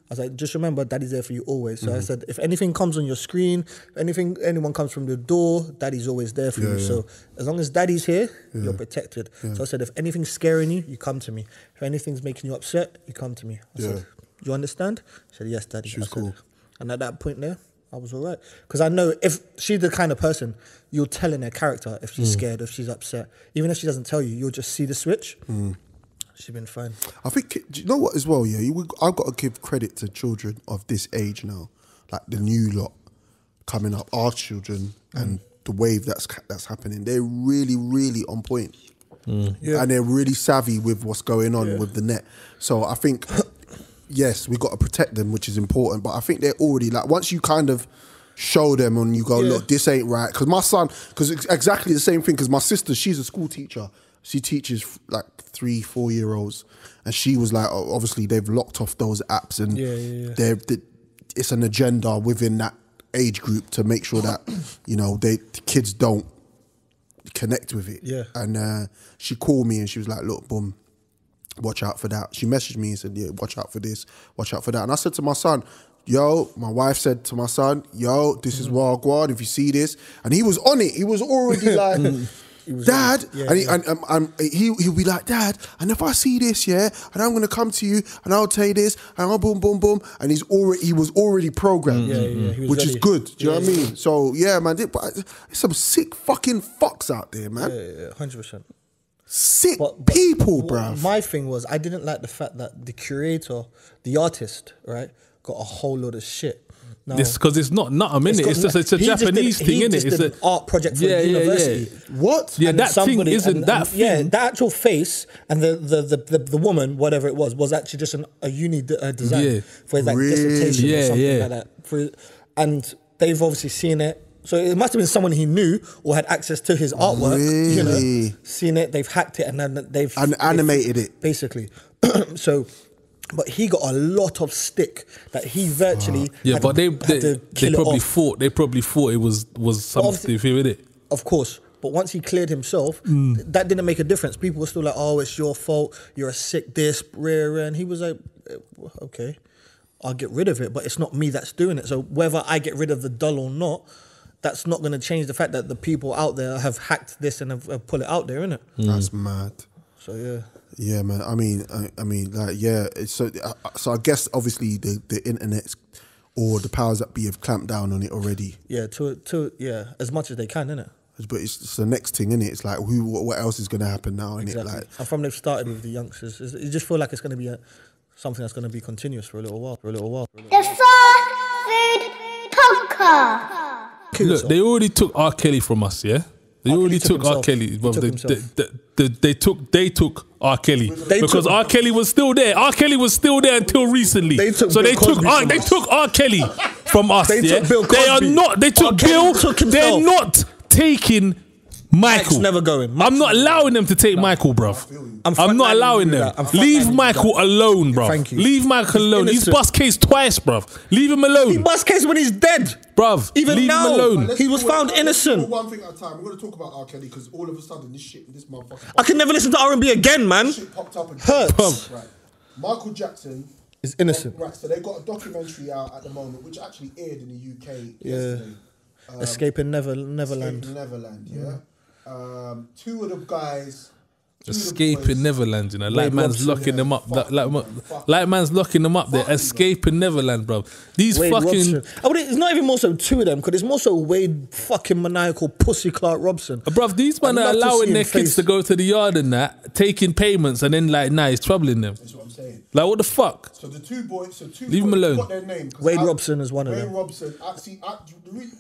was like, just remember, daddy's there for you always. So I said, if anything comes on your screen, if anyone comes from the door, daddy's always there for you. Yeah. So as long as daddy's here, you're protected. So I said, if anything's scaring you, you come to me. If anything's making you upset, you come to me. I said, you understand? She said, yes, daddy. She was cool. And at that point there, I was all right. Because I know if she's the kind of person, you'll tell in her character if she's scared, if she's upset. Even if she doesn't tell you, you'll just see the switch. She's been fine. I think, do you know what as well, yeah? I've got to give credit to children of this age now. Like the new lot coming up, our children, and the wave that's happening. They're really, really on point. Yeah. And they're really savvy with what's going on with the net. So I think... yes, we got to protect them, which is important. But I think they're already like, once you kind of show them and you go, look, this ain't right. Because my son, because it's exactly the same thing. Because my sister, she's a school teacher. She teaches like 3-4 year olds, and she was like, obviously they've locked off those apps, and it's an agenda within that age group to make sure that you know the kids don't connect with it. Yeah, and she called me and she was like, look, boom. Watch out for that. She messaged me and said, yeah, watch out for this, watch out for that. And I said to my son, yo, my wife said to my son, yo, this is Wagwan, if you see this. And he was on it. He was already like, Dad, and he'll be like, Dad, and if I see this, yeah, and I'm gonna come to you and I'll tell you this, and I'll boom, boom, boom, and he was already programmed, which is good. Do you know what I mean? So yeah, man, there's some sick fucking fucks out there, man. Yeah, 100%. Sick people, bruv. My thing was, I didn't like the fact that the curator, the artist, right, got a whole load of shit. Now, because it's not a minute. It's a Japanese thing, isn't it? It's an art project for the university. Yeah. What? Yeah, and that thing isn't that thing. Yeah, the actual face and the woman, whatever it was actually just a uni design for his like dissertation or something like that. And they've obviously seen it. So it must have been someone he knew or had access to his artwork, you know, seen it, they've hacked it, and then they've animated it. Basically. So, but he got a lot of stick that he virtually but they probably thought it was something to do with it. Of course. But once he cleared himself, that didn't make a difference. People were still like, oh, it's your fault, you're a sick this, and he was like, okay, I'll get rid of it, but it's not me that's doing it. So whether I get rid of the doll or not, that's not going to change the fact that the people out there have hacked this and have put it out there, innit? That's mad. So yeah. Yeah, man. I mean, like, yeah. So I guess obviously the internet or the powers that be have clamped down on it already. Yeah, as much as they can, innit? But it's the next thing, innit? It's like what else is going to happen now, innit? Exactly. Like, and from they've started with the youngsters, you just feel like it's going to be something that's going to be continuous for a little while. The Fast Food Podcast. Look, they already took R. Kelly from us, yeah? They already took R. Kelly. They took R. Kelly because R. Kelly was still there. R. Kelly was still there until recently. They took R. Kelly from us. They took Bill Cosby. They are not. They took Bill. They're not taking Michael. Never going. I'm not allowing them to take Michael, bruv. I'm not allowing them. Leave Michael alone, bruv. Thank you. Leave Michael alone. He's bust case twice, bruv. Leave him alone. He bust case when he's dead, bruv. Even leave now, him alone. He was found innocent. One thing at a time. We're going to talk about R. Kelly because all of a sudden this motherfucker. I can never listen to R&B again, man. This shit popped up and hurts. Right. Michael Jackson is innocent. Right. So they got a documentary out at the moment, which actually aired in the UK yesterday. Escaping Neverland. Escaping Neverland. Yeah. 2 of the guys Escaping Neverland, you know, like Wade man's Robson, locking them up, like man's locking them up there. Escaping Neverland, bro. These Wade fucking, Robson. Oh, but it's not even more so two of them, because it's more so Wade fucking maniacal pussy Clark Robson. bruv, these men are allowing their kids to go to the yard and that, taking payments, and then like, nah, he's troubling them. That's what I'm saying. Like, what the fuck? So the two boys, Leave them alone. Got their name, Wade Robson is one of them. Wade Robson. Actually,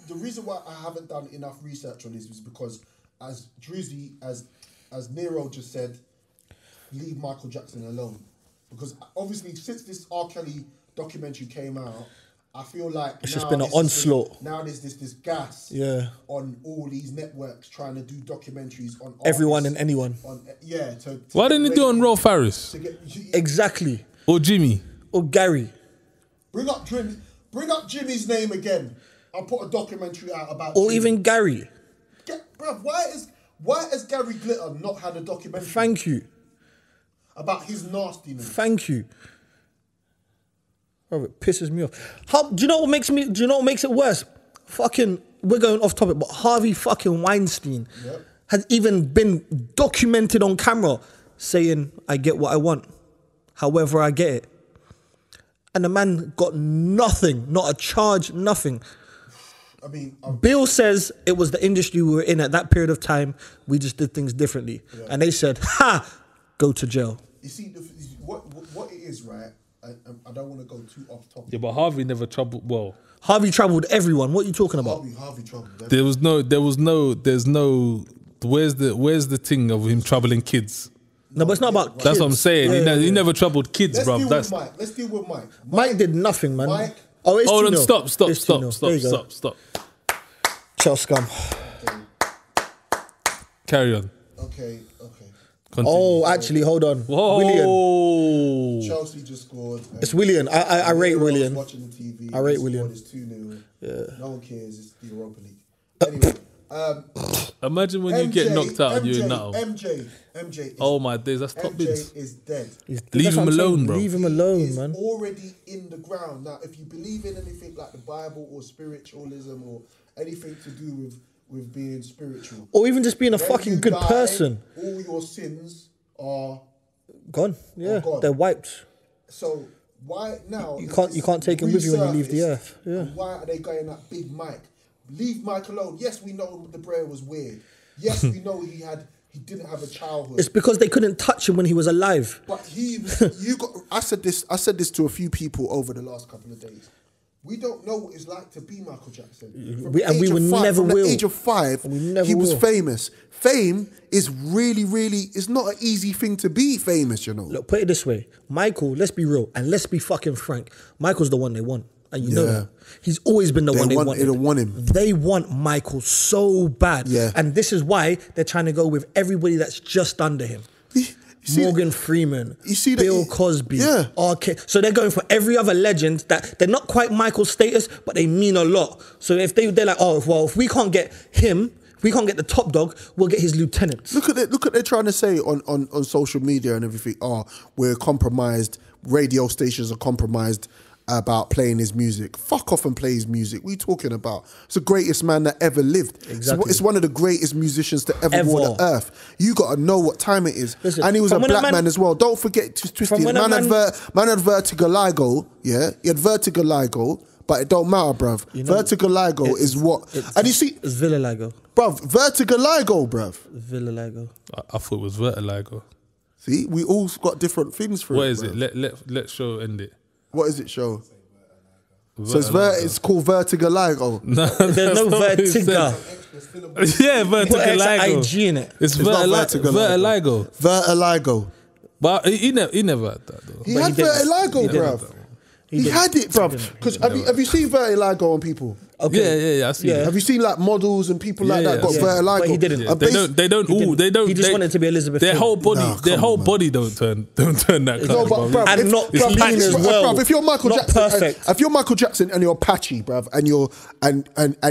the reason why I haven't done enough research on this is because, as Drizzy, as Nero just said, leave Michael Jackson alone. Because obviously, since this R. Kelly documentary came out, I feel like it's just been an onslaught. Now there's this gas on all these networks trying to do documentaries on everyone artists, and anyone. Why didn't they do on Rolf Harris? Exactly. Or Jimmy? Or Gary. Bring up Jimmy's name again. I'll put a documentary out about Or Jimmy. even Gary. Bruv, why has Gary Glitter not had a documentary? Thank you. About his nastiness. Thank you. Bro, it pisses me off. Do you know what makes it worse? Fucking, we're going off topic, but Harvey fucking Weinstein has even been documented on camera saying, I get what I want, however I get it. And the man got nothing, not a charge, nothing. I mean, Bill says it was the industry we were in at that period of time. We just did things differently. Yeah. And they said, ha, go to jail. You see, what it is, right? I don't want to go too off topic. Yeah, but Harvey never troubled. Well, Harvey troubled everyone. What are you talking about? Harvey troubled everyone. There's no. Where's the thing of him troubling kids? No, but it's not about kids. That's what I'm saying. He never troubled kids, bro. Let's deal with Mike. Mike did nothing, man. Mike. Oh, it's hold on, 2-0. Stop. Chel scum. Carry on. Okay. Continue. Oh, actually, hold on. Whoa. Willian. Chelsea just scored. It's Willian. I rate Willian. Watching the TV. I rate Willian. It's 2-0. Yeah. No one cares. It's the Europa League. Anyway. Imagine when you get knocked out and you're now. MJ. Oh my days, that's top bids. MJ is dead. Leave him alone, bro. Leave him alone, man. Already in the ground. Now, if you believe in anything like the Bible or spiritualism or anything to do with being spiritual, or even just being a fucking good person, all your sins are gone. Yeah, gone. They're wiped. So why now? You can't take him with you when you leave the earth. Yeah. Why are they going at Big Mike? Leave Mike alone. Yes, we know the prayer was weird. Yes, we know he didn't have a childhood. It's because they couldn't touch him when he was alive. But I said this to a few people over the last couple of days. We don't know what it's like to be Michael Jackson. From the age of 5, he was famous. Fame is really, it's not an easy thing to be famous, you know. Look, put it this way. Michael, let's be real and let's be fucking frank. Michael's the one they want. And you know that. He's always been the one they wanted. They want him. They want Michael so bad. Yeah. And this is why they're trying to go with everybody that's just under him. Morgan Freeman, Bill Cosby, R.K. So they're going for every other legend that they're not quite Michael's status, but they mean a lot. So if they're like, oh, well, if we can't get him, if we can't get the top dog, we'll get his lieutenants. Look at they're trying to say on social media and everything, we're compromised, radio stations are compromised about playing his music. Fuck off and play his music. What are you talking about? It's the greatest man that ever lived. Exactly. It's one of the greatest musicians to ever walk the earth. You got to know what time it is. Listen, and he was a black man as well. Don't forget to twist it. Man had vertigo. Yeah, he had vertigo, but it don't matter, bruv. You know, vertigo is what. And you see, it's vitiligo, bruv. Vertigo, bruv. Vitiligo. I thought it was vertigo. See, we all got different things for it. What is it? Let's show end it. What is it, show? So it's called vertigo. No, there's no vertigo. Yeah, vertigo. IG in it. It's vertigo. Vertigo. But he never had that though. He had vertigo, bruv. He had it, bruv. Because have you seen vertigo on people? Okay. Yeah, I see. Yeah. Have you seen like models and people like that got vertigo? But he didn't. Yeah. They don't. He just wanted to be Elizabeth. Their whole body don't turn that no, colour. Bruv, and not clean as well. Bruv, if you're Michael Jackson, perfect. If you're Michael Jackson and you're patchy, bruv, and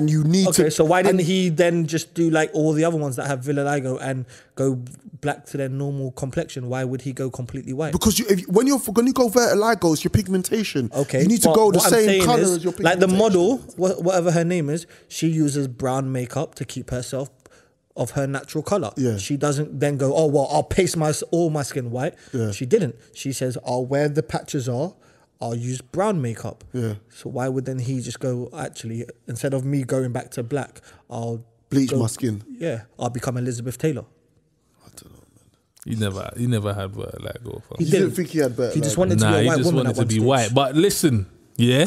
you need to. Okay, so why didn't he then just do like all the other ones that have vitiligo and go black to their normal complexion? Why would he go completely white? Because when you go vertigo, it's your pigmentation. Okay, you need to go the same colour as your pigmentation. Like the model, whatever her name is, she uses brown makeup to keep herself of her natural color. Yeah. She doesn't then go, oh, well, I'll paste all my skin white. Yeah. She didn't. She says, where the patches are, I'll use brown makeup. Yeah. So why would then he just go, actually, instead of me going back to black, I'll bleach my skin. Yeah, I'll become Elizabeth Taylor. I don't know, man. You never had better like go for. He didn't think he had better. He just wanted to be a white woman. He just wanted to be white. But listen, yeah,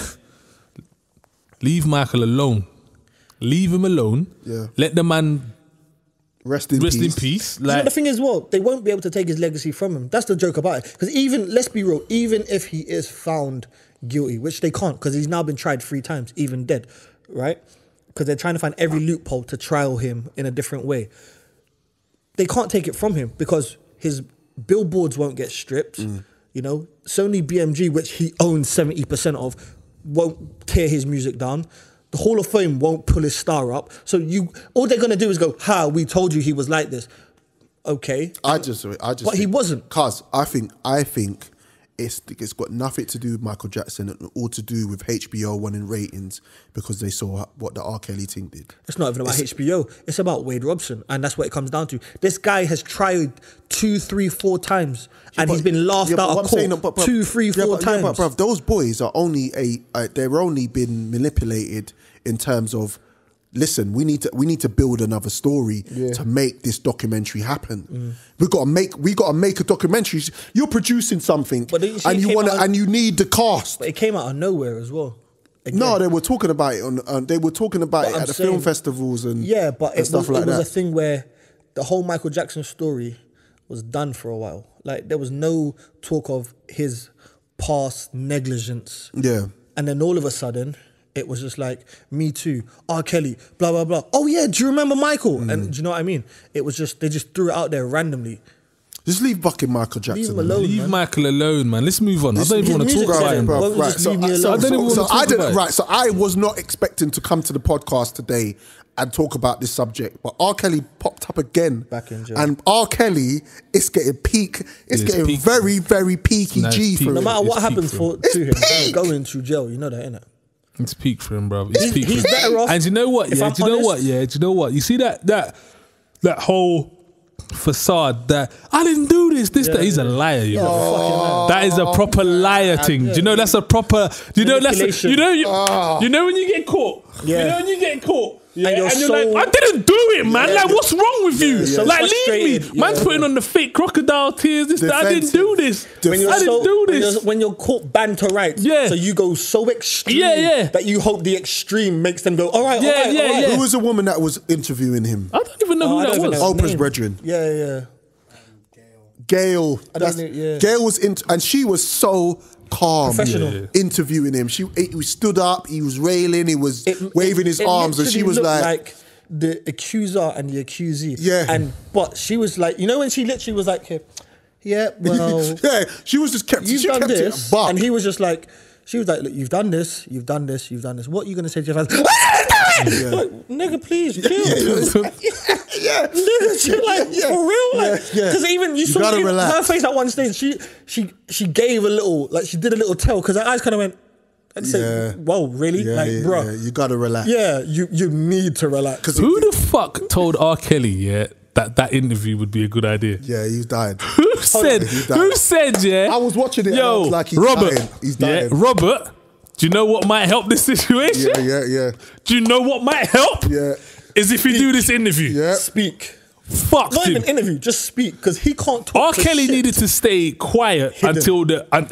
leave Michael alone. Leave him alone. Yeah. Let the man rest in peace. Like, the thing is, they won't be able to take his legacy from him. That's the joke about it. Because even, let's be real, even if he is found guilty, which they can't, because he's now been tried 3 times, even dead, right? Because they're trying to find every loophole to trial him in a different way. They can't take it from him because his billboards won't get stripped. You know, Sony BMG, which he owns 70% of, won't tear his music down. The Hall of Fame won't pull his star up. So all they're gonna do is go, we told you he was like this. Okay. I just. But he wasn't. Cause I think it's got nothing to do with Michael Jackson and all to do with HBO winning ratings because they saw what the R. Kelly thing did. It's not even about HBO. It's about Wade Robson, and that's what it comes down to. This guy has tried 2, 3, 4 times, and he's been laughed out of court 2, 3, 4 times. But bruv, those boys are only they're only been manipulated in terms of, listen, we need to build another story to make this documentary happen. We gotta make a documentary. You're producing something, and you need the cast. But it came out of nowhere as well. Again. No, they were talking about it at the film festivals and stuff like that. It was a thing where the whole Michael Jackson story was done for a while. Like there was no talk of his past negligence. Yeah, and then all of a sudden, it was just like, Me Too, R. Kelly, blah, blah, blah. Oh yeah, do you remember Michael? And do you know what I mean? It was just, they just threw it out there randomly. Just leave fucking Michael Jackson. Leave him alone, Leave Michael alone, man. Let's move on. I don't even want to talk about him. Right, so I was not expecting to come to the podcast today and talk about this subject, but R. Kelly popped up again. Back in jail. And R. Kelly, it's getting very, very peaky G for him. No matter what happens to him, he's going to jail. You know that, innit? It's peak for him, bro. It's peak he's for him. better off. And do you know what? Do you know what? You see that whole facade that I didn't do this. That he's a liar. You know? That is a proper liar thing. Do you know that's a proper? Do you know that's you know when you get caught? Yeah. You know when you get caught. Yeah, and you're like, I didn't do it, man. Like, what's wrong with you? So like, leave me. Man's putting on the fake crocodile tears. I didn't do this. I didn't do this. When you're caught banter right, so you go so extreme that you hope the extreme makes them go, all right. Who was the woman that was interviewing him? I don't even know who that was. Oprah's brethren. Yeah. Gail. Gail was and she was so calm, professional, interviewing him. He stood up, he was railing, he was waving his arms, and she was like the accuser and the accusee. Yeah, but she was like, you know, when she literally was like, yeah, well, she was just kept. You've she done kept this, it and he was just like. She was like, look, you've done this. What are you going to say to your fans? Like, nigga, please, chill. Nigga, chill, like, for real? Because even you saw her face at one stage, she gave a little, like, she did a little tell, because her eyes kind of went, and said, whoa, really? Bro. You got to relax. Yeah, you need to relax. Who the fuck told R. Kelly, that interview would be a good idea? Yeah, he's died. Who said, I was watching it and I was like, he's dying. Robert, do you know what might help this situation? Yeah. Do you know what might help? Yeah. Is if you do this interview. Yeah. Speak. Fuck Not him. even interview, just speak, because he can't talk. R. Kelly needed to stay quiet until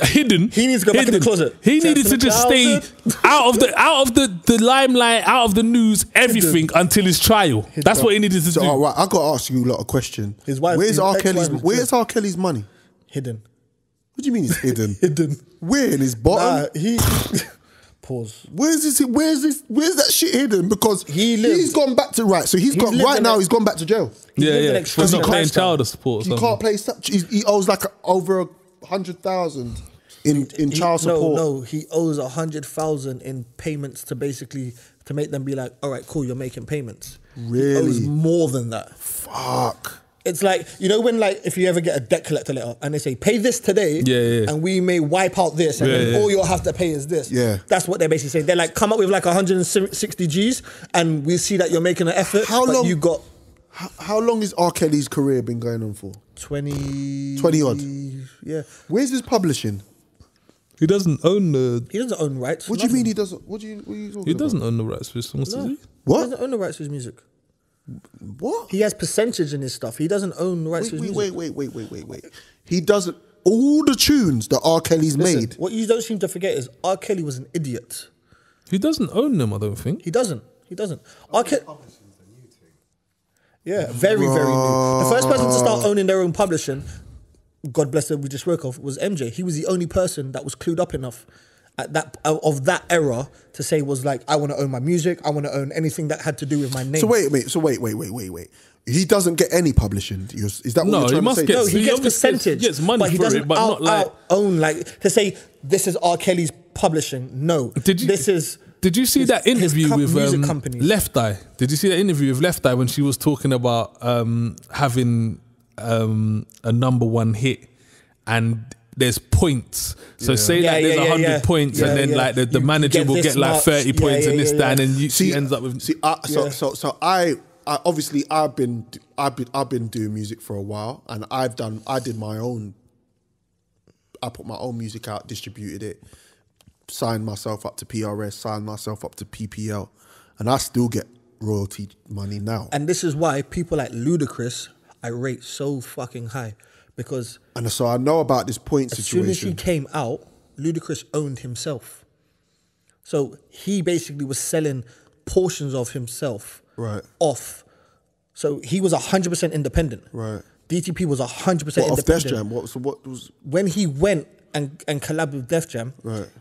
hidden. He needs to go back in the closet. He needed to just stay out of the limelight, out of the news, everything until his trial. That's what he needed to do. All right, I got to ask you a lot of questions. His wife. Where's R. Kelly's money? Hidden. What do you mean it's hidden? Hidden. Where, in his bottom? Pause. Where's that shit hidden? Because he's gone back to so he's gone back to jail. He's not paying child support. He can't play. He owes like over 100,000 in child support. No, he owes 100,000 in payments to make them be like, all right, cool, you're making payments. Really? He owes more than that. Fuck. It's like, you know when like if you ever get a debt collector letter and they say pay this today and we may wipe out this and then all you'll have to pay is this. Yeah. That's what they're basically saying. They're like, come up with like 160 G's and we see that you're making an effort. How long has R. Kelly's career been going on for? 20 odd. Yeah. Where's his publishing? He doesn't own the. He doesn't own rights. What do you mean he doesn't? What are you talking He doesn't own the rights for his songs, does he? What? He doesn't own the rights to his music. What? He has percentage in his stuff. He doesn't own the rights to his music. Wait. He doesn't. All the tunes that R. Kelly's made. What you don't seem to forget is R. Kelly was an idiot. He doesn't own them, I don't think. He doesn't. R. Kelly. Yeah, very new. The first person to start owning their own publishing, God bless them, we just spoke of, was MJ. He was the only person that was clued up enough at that of that era to say was like, I want to own my music. I want to own anything that had to do with my name. So wait. He doesn't get any publishing. Is that what you're trying to say? No, he gets percentage. He gets money but he for doesn't it, but not like own like to say this is R. Kelly's publishing. No, Did you see that interview with Left Eye? Did you see that interview with Left Eye when she was talking about having a #1 hit and there's points? So say there's 100 points and then like the manager will get like 30 points and this, that, and then she ends up with. I've been doing music for a while, and I put my own music out, distributed it, signed myself up to PRS, signed myself up to PPL, and I still get royalty money now. And this is why people like Ludacris I rate so fucking high, because and so I know about this point situation. As soon as he came out, Ludacris owned himself, so he basically was selling portions of himself off. So he was 100% independent. Right. DTP was 100% independent. Off Def Jam? What was... When he went and collabed with Def Jam,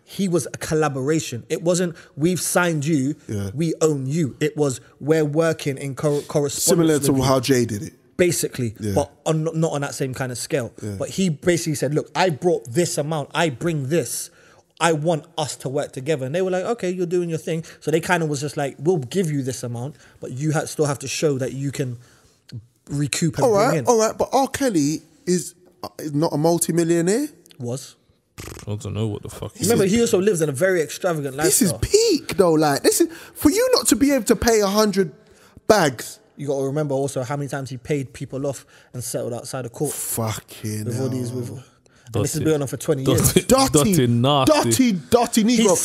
he was a collaboration. It wasn't, we've signed you, we own you. It was, we're working in correspondence. Similar to how Jay did it. Basically, but not on that same kind of scale. Yeah. But he basically said, look, I brought this amount, I bring this. I want us to work together. And they were like, okay, you're doing your thing. So they kind of was just like, we'll give you this amount, but you still have to show that you can recoup and bring in. All right, but R. Kelly is not a multi-millionaire? Was. I don't know what the fuck. Remember, he also lives in a very extravagant lifestyle. This is peak though. Like, this is for you not to be able to pay 100 bags. You got to remember also how many times he paid people off and settled outside of court. Fucking with hell. all these and this has been on for 20 years. Dirty Negro.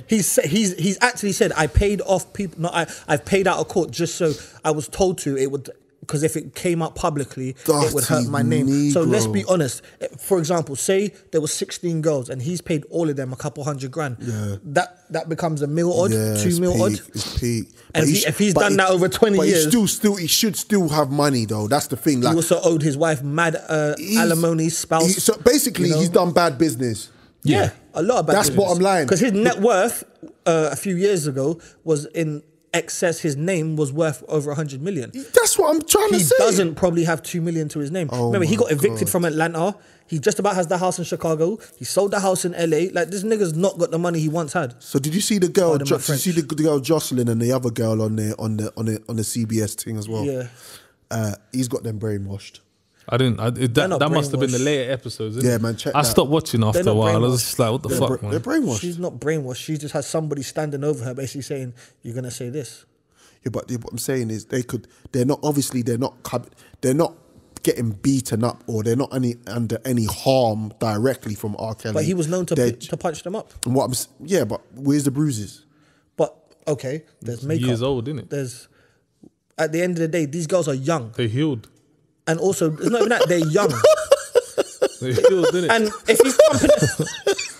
He's actually said, I paid off people. No, I've paid out of court just so I was told to. It would, because if it came out publicly, it would hurt my name. Negro. So let's be honest. For example, say there were 16 girls and he's paid all of them a couple $100,000. Yeah. That becomes $1 million odd, $2 million odd. It's peak. And if he's done that over 20 years, he should still have money though. That's the thing. Like, he also owed his wife mad alimony, spouse. So basically, he's done bad business. Yeah, a lot of bad business. That's bottom line. Because his net worth a few years ago was in excess. His name was worth over 100 million. That's what I'm trying to say. He doesn't probably have 2 million to his name. Remember, he got evicted from Atlanta. He just about has the house in Chicago. He sold the house in LA. Like, this nigga's not got the money he once had. So did you see the girl? Did you see the girl Jocelyn and the other girl on the CBS thing as well? Yeah. He's got them brainwashed. I didn't. That must have been the later episodes. Isn't it? Man. Check. I stopped watching after a while. I was just like, what the fuck, man? They're brainwashed. She's not brainwashed. She just has somebody standing over her, basically saying, "You're gonna say this." Yeah, but what I'm saying is they're not getting beaten up or they're not under any harm directly from R. Kelly. But he was known to punch them up. But where's the bruises? But okay, there's makeup. Years old, isn't it? There's at the end of the day, these girls are young. They healed. And also, it's not even that, they're young. They healed, didn't it? And if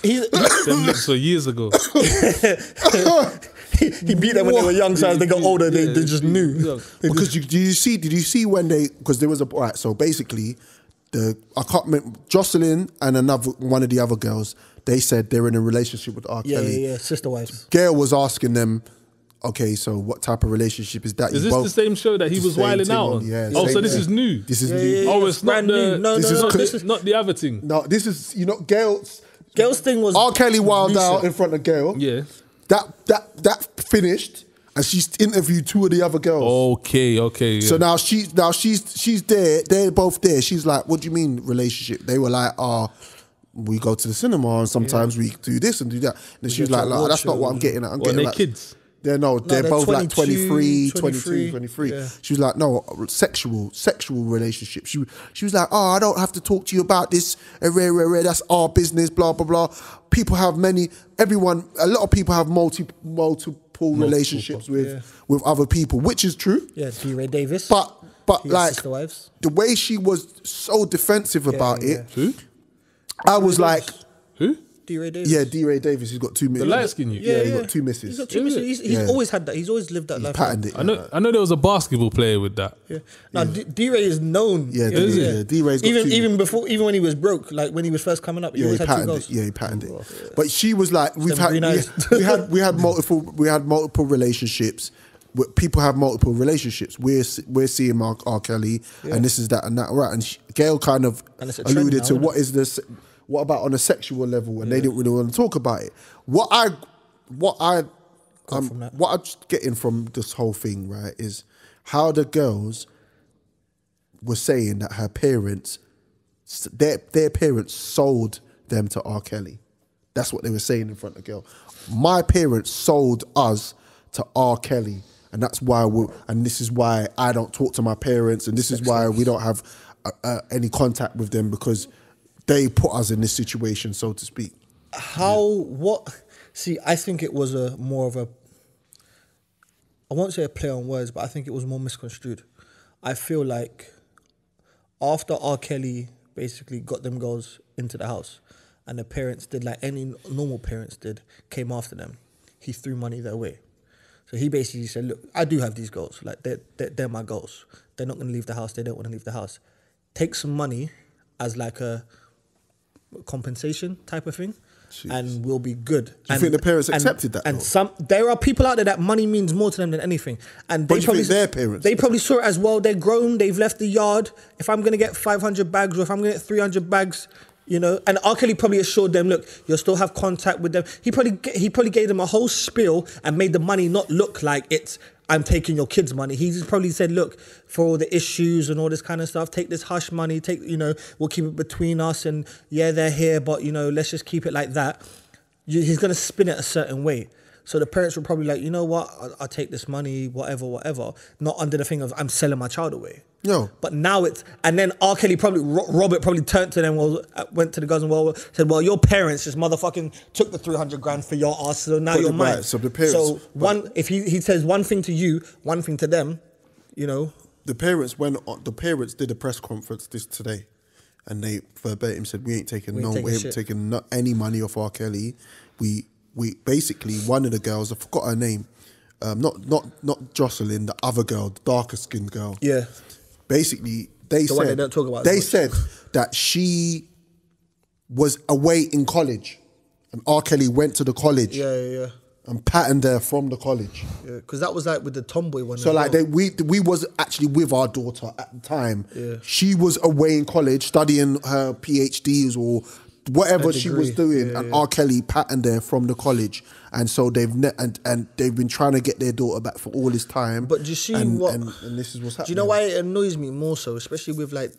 he's them lips were years ago. he beat them when they were young, so as they got older, they just knew. Because did you see when because there was so basically, I can't remember, Jocelyn and one of the other girls, they said they're in a relationship with R. Kelly. Yeah, sister wives. Gail was asking them, okay, so what type of relationship is that? Is this the same show that he was wilding out on? Yeah. Oh, so this is new. This is new. Yeah. Oh, it's not the. No, this is not the other thing. No, this is Gail's thing was R. Kelly wild recent. out in front of Gail. Yeah. That finished, and she's interviewed two of the other girls. Okay. Yeah. So now she's there. They're both there. She's like, "What do you mean relationship?" They were like, we go to the cinema and sometimes we do this and do that. And she was like, that's not what I'm getting at. I'm getting they like, kids. They're both like 23, 23. Yeah. She was like, no, sexual relationship. She was like, oh, I don't have to talk to you about this. That's our business, blah, blah, blah. People have a lot of people have multiple relationships with other people, which is true. Yeah, D-Ray Davis. But like, sister wives. the way she was so defensive about it, Who? I was like... Who? D-Ray Davis. Yeah, D-Ray Davis, he's got 2 misses. The light skin you? Yeah, he's got 2 misses. He's got 2 misses. He's always had that. He's always lived that life. Patterned it. I know there was a basketball player with that. Yeah. Now D-Ray is known. Yeah, D-Ray's got even when he was broke, like when he was first coming up, he always had 2 goals. Yeah, he patterned it. Yeah. But she was like, we had multiple relationships. People have multiple relationships. We're seeing R. Kelly, and this is that and that, right? And Gail kind of alluded to what about on a sexual level, and they didn't really want to talk about it. What I'm just getting from this whole thing, right, is how the girls were saying that her parents, their parents sold them to R. Kelly. That's what they were saying in front of the girl. My parents sold us to R. Kelly, and that's why this is why I don't talk to my parents, and this is why we don't have any contact with them, because they put us in this situation, so to speak. See, I think it was more of a, I won't say a play on words, but I think it was more misconstrued. I feel like after R. Kelly basically got them girls into the house, and the parents did like any normal parents did, came after them, he threw money their way. So he basically said, look, I do have these goals. Like, they're my goals. They're not going to leave the house. They don't want to leave the house. Take some money as like a compensation type of thing, and we'll be good. Do you think the parents accepted that? And there are people out there that money means more to them than anything. And they probably, their parents? They probably saw it as, well, they're grown, they've left the yard. If I'm going to get 500 bags or if I'm going to get 300 bags, you know, and R. Kelly probably assured them, look, you'll still have contact with them. He probably gave them a whole spiel and made the money not look like it's, I'm taking your kids' money. He probably said, look, for all the issues and all this kind of stuff, take this hush money, we'll keep it between us, and yeah, they're here, but, let's just keep it like that. He's going to spin it a certain way. So the parents were probably like, you know what, I'll take this money, whatever, not under the thing of, I'm selling my child away. No. But now and then R. Kelly Robert probably turned to them, went to the girls and said, well, your parents just motherfucking took the 300 grand for your ass, so now you're mine. Right, so the parents. If he says one thing to you, one thing to them, The parents did a press conference today, and they verbatim said, we ain't taking any money off R. Kelly. We basically, one of the girls, I forgot her name, not Jocelyn, the other girl, the darker skinned girl. Yeah. Basically, they don't talk about. They said that she was away in college, and R. Kelly went to the college. Yeah. And patterned her from the college. Yeah, because that was like with the tomboy one. So like we was actually with our daughter at the time. Yeah. She was away in college studying her PhDs or whatever she was doing, and R. Kelly patterned her from the college, and so they've been trying to get their daughter back for all this time. But do you see and this is what's happening. Do you know why it annoys me more so, especially with like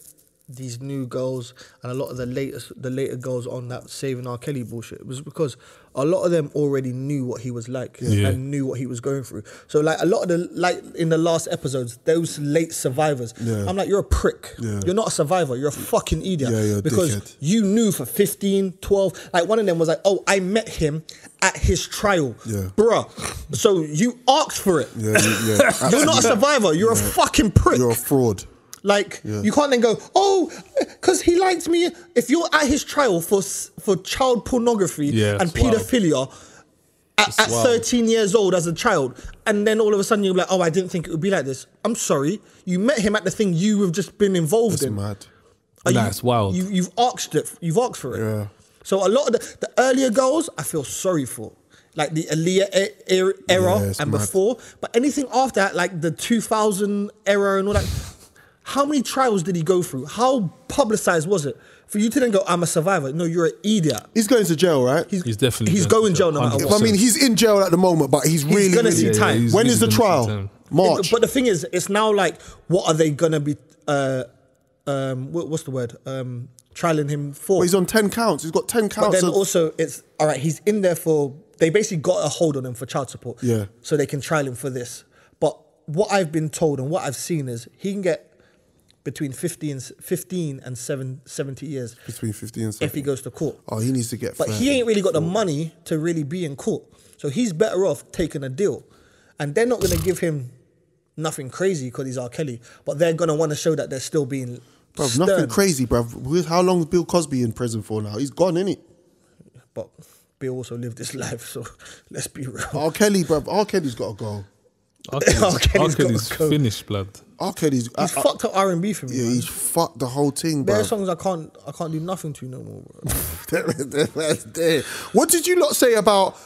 these new girls and a lot of the later girls on that saving R. Kelly bullshit? It was because a lot of them already knew what he was like and knew what he was going through. So like a lot of in the last episodes, those late survivors, I'm like, you're a prick. Yeah. You're not a survivor. You're a fucking idiot. Yeah, you're because dickhead. You knew for 15, 12, like one of them was like, oh, I met him at his trial. Yeah. Bruh. So you asked for it. Yeah. You're not a survivor. You're a fucking prick. You're a fraud. Like, you can't then go, oh, because he liked me. If you're at his trial for child pornography and paedophilia at 13 years old as a child, and then all of a sudden you're like, oh, I didn't think it would be like this. I'm sorry. You met him at the thing you have just been involved in. That's mad. That's wild. You've asked it. You've asked for it. Yeah. So a lot of the earlier girls, I feel sorry for. Like the Aaliyah era and before. But anything after that, like the 2000 era and all that, how many trials did he go through? How publicized was it? For you to then go, I'm a survivor. No, you're an idiot. He's going to jail, right? He's definitely going to jail no matter what. I mean, he's in jail at the moment, but he's really going to see time. When is the trial? March. But the thing is, it's now like, what are they going to be, what's the word? Trialing him for? Well, he's on 10 counts. He's got 10 counts. But then also, it's, all right, he's in there for they basically got a hold on him for child support. Yeah. So they can trial him for this. But what I've been told and what I've seen is he can get between 15 and 70 years. Between 15 and 70. If he goes to court. Oh, he needs to get. But he ain't really got the money to really be in court. So he's better off taking a deal. And they're not going to give him nothing crazy because he's R. Kelly. But they're going to want to show that they're still being stern. Nothing crazy, bruv. How long is Bill Cosby in prison for now? He's gone, innit? But Bill also lived his life, so let's be real. R. Kelly, bruv. R. Kelly's got to go. R. Kelly's finished, blood. R. Kelly's... He's fucked up R&B for me, man. He's fucked the whole thing, bro. There are songs I can't do nothing to no more, bro. What did you lot say about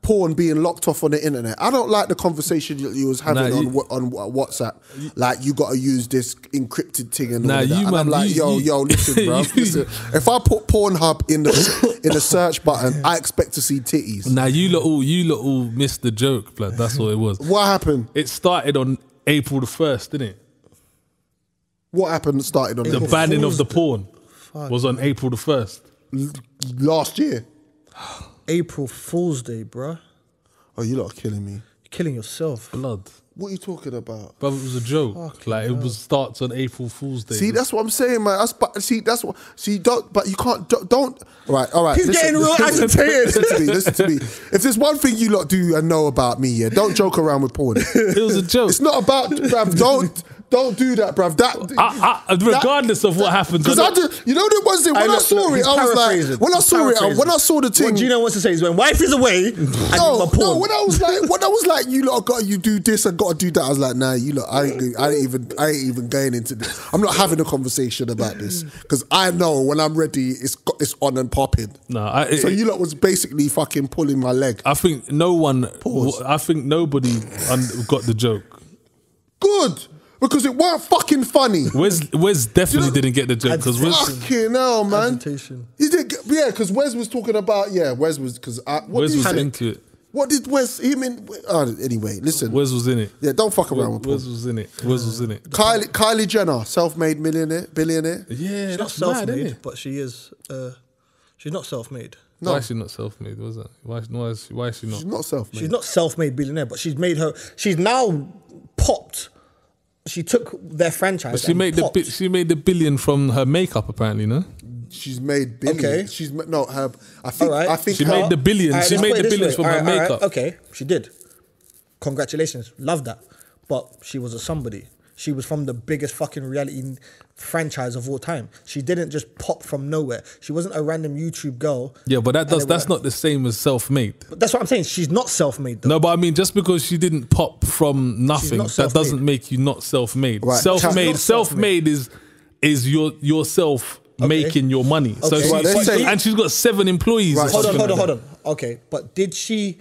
porn being locked off on the internet? I don't like the conversation you was having on WhatsApp. Like, you got to use this encrypted thing and all that. And I'm like, yo, listen, bro. Listen, if I put Pornhub in the search button, I expect to see titties. Nah, you lot all missed the joke, blood. That's what it was. What happened? It started on April the 1st, didn't it? What happened started on the banning of the porn was on April the 1st. Last year. April Fool's Day, bruh. Oh, you lot are killing me. You're killing yourself. Blood. What are you talking about? But it was a joke. It starts on April Fool's Day. See, that's what I'm saying, man. But you can't, don't. All right. He's getting real agitated. Listen to me. If there's one thing you lot do and know about me, yeah, don't joke around with porn. It was a joke. It's not about, bruv, don't do that, bruv. Regardless of what happens. Because you know the ones that when I saw it, I was like, when I saw the thing. What Gino wants to say is when wife is away, no, when I was like, you lot got you do this and got to do that, I was like, nah, you lot, I ain't even going into this. I'm not having a conversation about this because I know when I'm ready, it's on and popping. So you lot was basically fucking pulling my leg. I think nobody got the joke. Good. Because it weren't fucking funny. Wes definitely didn't get the joke. Because fucking hell, man. Agitation. He did, because Wes was talking about, Wes was, because Wes was into it. What did Wes, anyway, listen. Wes was in it. Yeah, don't fuck around with Wes was in it. Wes was in it. Kylie Jenner, self-made billionaire. Yeah, she's not self-made, but she is, she's not self-made. No. Why is she not self-made? What's that? Why is she not? She's not self-made. She's not self-made billionaire, but she's now popped. She took their franchise. But she made the billion from her makeup, apparently, no? She's made billions. Okay. I think she made the billions. Right, she made the billions from her makeup. Okay, she did. Congratulations, love that. But she was a somebody. She was from the biggest fucking reality franchise of all time. She didn't just pop from nowhere. She wasn't a random YouTube girl. Yeah, but that's not the same as self-made. But that's what I'm saying. She's not self-made though. No, but I mean, just because she didn't pop from nothing, that doesn't make you not self-made. Right. Self-made is yourself making your money. Okay. So and she's got 7 employees. Right. Hold on. Okay, but did she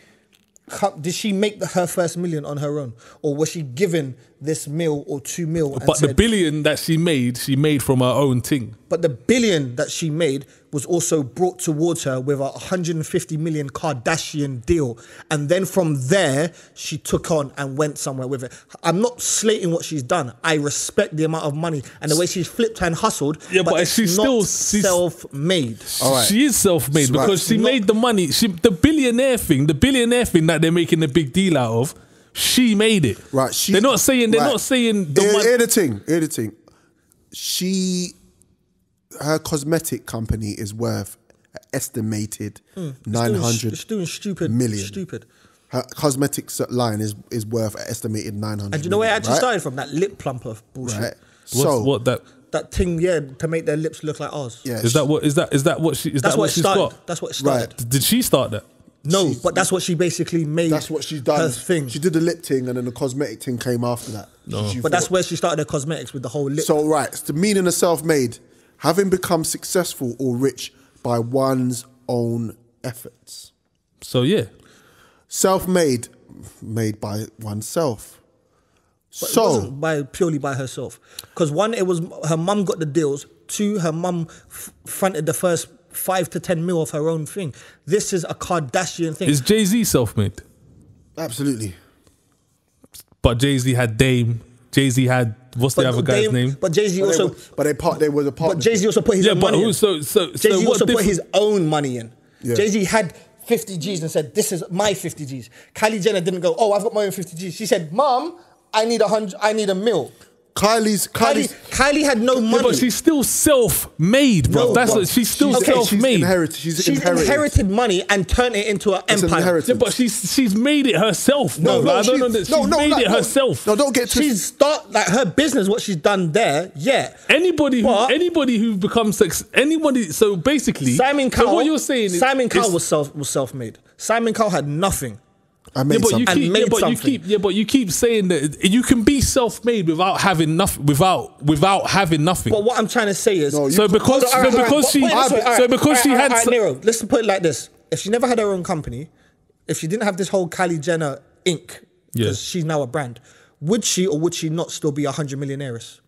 make her first million on her own, or was she given this mil or 2 mil? But the billion that she made from her own thing. But the billion that she made was also brought towards her with a 150 million Kardashian deal, and then from there she took on and went somewhere with it. I'm not slating what she's done. I respect the amount of money and the way she's flipped and hustled. Yeah, but she's still self-made. All right. She is self-made because she made the money. The billionaire thing that they're making a big deal out of. She made it. Right. They're not saying the money. Hear the thing. Her cosmetic company is worth estimated 900 million. Stupid. Her cosmetics line is worth estimated 900. And you know where it actually started from? That lip plumper bullshit. Right. That thing, to make their lips look like ours. Yeah. Is that what she's got? That's what it started. Right. Did she start that? No, but that's what she basically made. That's what she's done. Her thing. She did the lip thing, and then the cosmetic thing came after that. No. But that's where she started her cosmetics with the whole lip. So it's the meaning of self-made, having become successful or rich by one's own efforts. So yeah, self-made, made by oneself. But it wasn't purely by herself, because 1, it was her mum got the deals. 2, her mum fronted the first 5 to 10 mil of her own thing. This is a Kardashian thing. Is Jay-Z self-made? Absolutely. But Jay-Z had Dame. Jay-Z had what's the other guy's name? But Jay-Z also. They were a part. But Jay-Z also put his own money in. Jay-Z also put his own money in. Yeah. Jay-Z had 50 G's and said, this is my 50 G's. Kylie Jenner didn't go, oh, I've got my own 50 G's. She said, Mom, I need $100 million. Kylie had no money. Yeah, but she's still self-made, bro. She's still self-made. She's inherited money and turned it into an empire. Yeah, but she's made it herself, bro. I don't know that she's made it herself. No, don't get to her business, what she's done there, yeah. Anybody who becomes so basically Simon Cowell, so what you're saying is Simon Cowell was self-made. Simon Cowell had nothing. But you keep saying that you can be self-made without having nothing. Without having nothing. But what I'm trying to say is, because she had. Nero, let's put it like this: if she never had her own company, if she didn't have this whole Kylie Jenner Inc., because she's now a brand, would she or would she not still be 100 million heiress?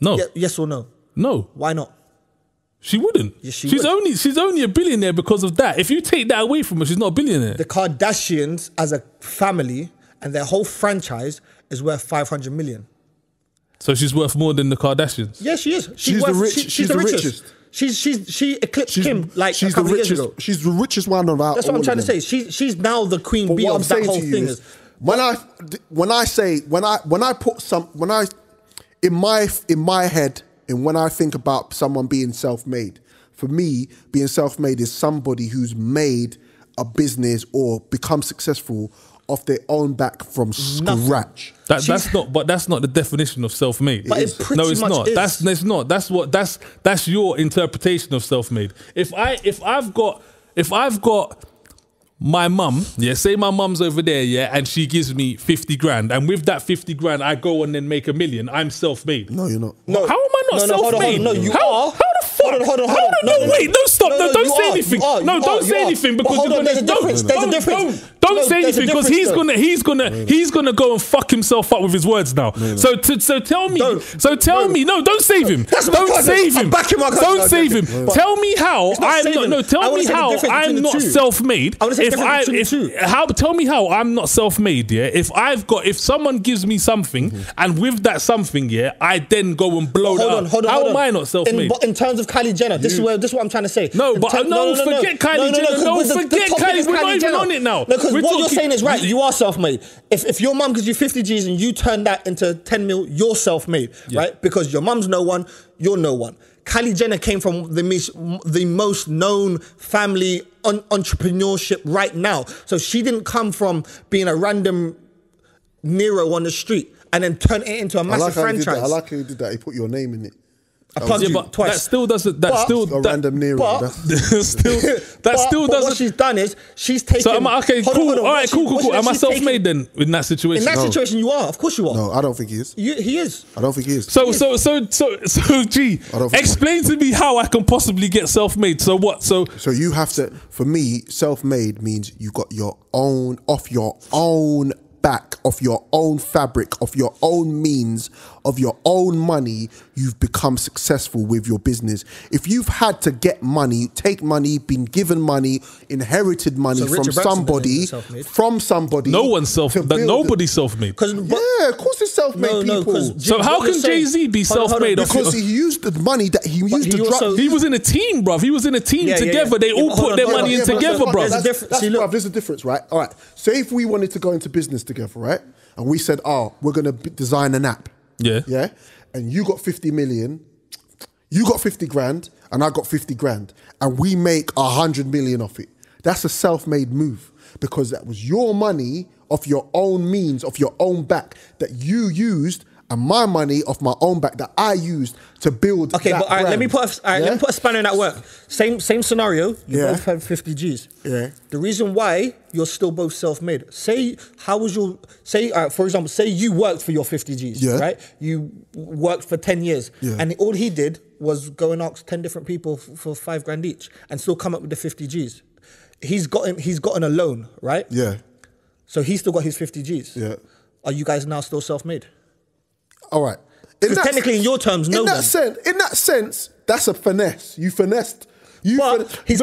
No. Yes or no? No. Why not? She wouldn't. Yes, she's only a billionaire because of that. If you take that away from her, she's not a billionaire. The Kardashians as a family and their whole franchise is worth 500 million. So she's worth more than the Kardashians. Yeah, she is. She's the richest. She eclipsed Kim like a couple of years ago. She's the richest one of our. That's what I'm trying to say. She's now the queen bee of that whole thing. In my head. And when I think about someone being self-made, for me, being self-made is somebody who's made a business or become successful off their own back from scratch. That's not the definition of self-made. But it pretty much is. That's not. That's your interpretation of self-made. If I've got my mum, say my mum's over there, and she gives me 50 grand, and with that 50 grand, I go and then make $1 million. I'm self-made. No, you're not. No. How am I not self-made? No, you are. How the fuck? Hold on. No, wait, no, stop. No, don't say anything. No, don't say anything because you're gonna. Don't say anything because he's gonna go and fuck himself up with his words now. So tell me. No, don't save him. Don't save him. Don't save him. Tell me how I'm not. Tell me how I'm not self-made. Tell me how I'm not self-made. Yeah, if someone gives me something and with that something, I then go and blow that up. How am I not self-made? In terms of Kylie Jenner, this is what I'm trying to say. Forget Kylie Jenner. No, forget Kylie. We're not even on it now. Because what you're saying is right. You are self-made. If your mum gives you 50 G's and you turn that into 10 mil, you're self-made, right? Because your mum's no one, you're no one. Kylie Jenner came from the most known family entrepreneurship right now. So she didn't come from being a random Nero on the street and then turn it into a massive franchise. I like how you did that. He put your name in it. But twice. That still doesn't. Random Nero. But what she's done is she's taken. So cool. All right, cool. Am I self-made then in that situation? In that situation, you are. Of course, you are. No, I don't think he is. He is. I don't think he is. So, G, explain to me how I can possibly get self-made. So what? So you have to. For me, self-made means you got your own, off your own back, of your own fabric, of your own means, of your own money, you've become successful with your business. If you've had to get money, take money, been given money, inherited money from somebody, no one's self-made. Nobody's self-made. Yeah, of course it's self-made people. So how can Jay-Z be self-made? Because he used the money that he used to drop. He was in a team, bruv. He was in a team together. They all put their money in together, bruv. There's a difference, right? All right. Say if we wanted to go into business together, right? And we said, we're going to design an app. Yeah. And you got 50 million, you got 50 grand, and I got 50 grand. And we make 100 million off it. That's a self-made move because that was your money off your own means, off your own back that you used, and my money off my own back that I used to build. Okay, but let me put a spanner in that work. Same scenario. You both have 50 G's. Yeah. The reason why you're still both self-made. For example, say you worked for your 50 G's, right? You worked for 10 years, and all he did was go and ask 10 different people for 5 grand each, and still come up with the 50 G's. He's gotten a loan, right? Yeah. So he's still got his 50 G's. Yeah. Are you guys now still self-made? All right. Because technically, in your terms, no. In that sense, that's a finesse. You finessed He's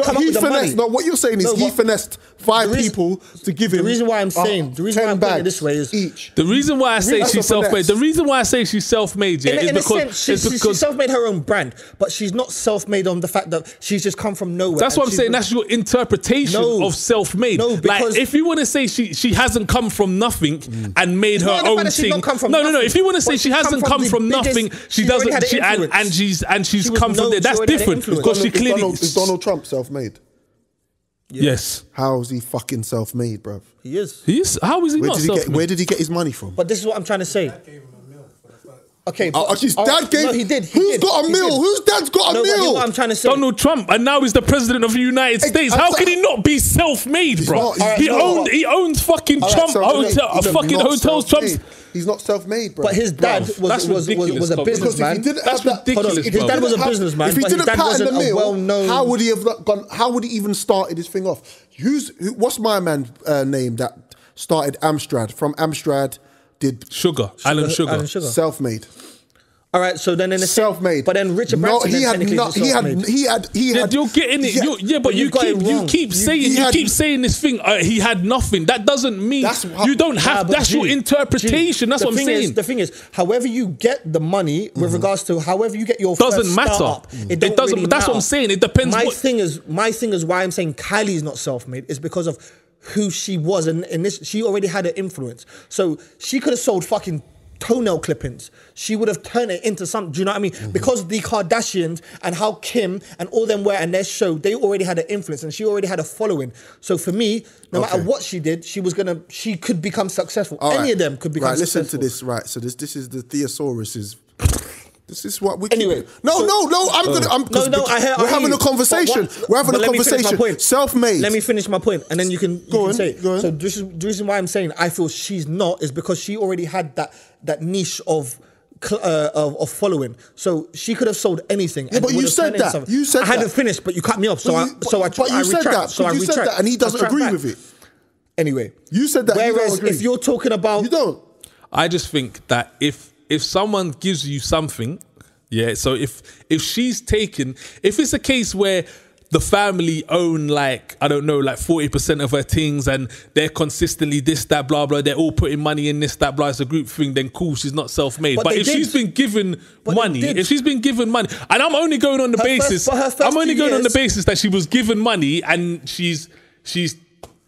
come up with the money. No, what you're saying is he finessed 5 people to give him. The reason why I'm saying, the reason why I'm putting it this way is each. The reason why I say she's self-made. The reason why I say she's self-made, yeah, in a sense, she's self-made her own brand, but she's not self-made on the fact that she's just come from nowhere. That's what I'm saying. That's your interpretation of self-made. No, because if you want to say she hasn't come from nothing and made her own thing. No. If you want to say she hasn't come from nothing, she doesn't. She's come from there. That's different because she clearly. Is Donald Trump self-made? Yes. How is he fucking self-made, bruv? He is. How is he not self-made? Where did he get his money from? But this is what I'm trying to say. Okay, his dad gave. No, he did. Who's got a mill? Whose dad's got a mill? What I'm trying to say. Donald Trump, and now he's the president of the United States. How can he not be self-made, bro? He owns fucking Trump fucking hotels. Trump's. He's not self-made, bro. But his dad was a businessman. That's ridiculous. His dad was a businessman. If he didn't patent the mill, well-known. how would he have gone? How would he even started his thing off? What's my man name that started Amstrad? From Amstrad, did Alan Sugar. Self-made. All right, so then in a self-made, but then Richard Branson he had. You're getting it. But you keep saying this thing. He had nothing. That doesn't mean you don't have. That's your interpretation. That's what I'm saying. The thing is, however you get the money with regards to however you get your doesn't matter. Startup, it doesn't. Really that's what I'm saying. It depends. My thing is why I'm saying Kylie's not self-made is because of who she was, and this she already had an influence. So she could have sold fucking toenail clippings. She would have turned it into something. Do you know what I mean? Because the Kardashians and how Kim and all them were and their show, they already had an influence and she already had a following. So for me, no matter what she did, she could become successful. Any of them could become successful. Listen to this. Right. So this is the Thesaurus. This is what we. Anyway, no. We're having a conversation. We're having a conversation. Self-made. Let me finish my point, and then you can say it. Go on. So the reason why I'm saying I feel she's not is because she already had that niche of following. So she could have sold anything. Yeah, but you said that. You said I hadn't finished, but you cut me off. So I retract. And he doesn't agree with it. Anyway, you said that. Whereas if you're talking about, you don't. I just think that if someone gives you something, yeah, so if she's taken, if it's a case where the family own like 40% of her things and they're consistently this, that, blah, blah, they're all putting money in this, that, blah, it's a group thing, then cool, she's not self-made. But if she's been given money, and I'm only going on the basis, on the basis that she was given money and she's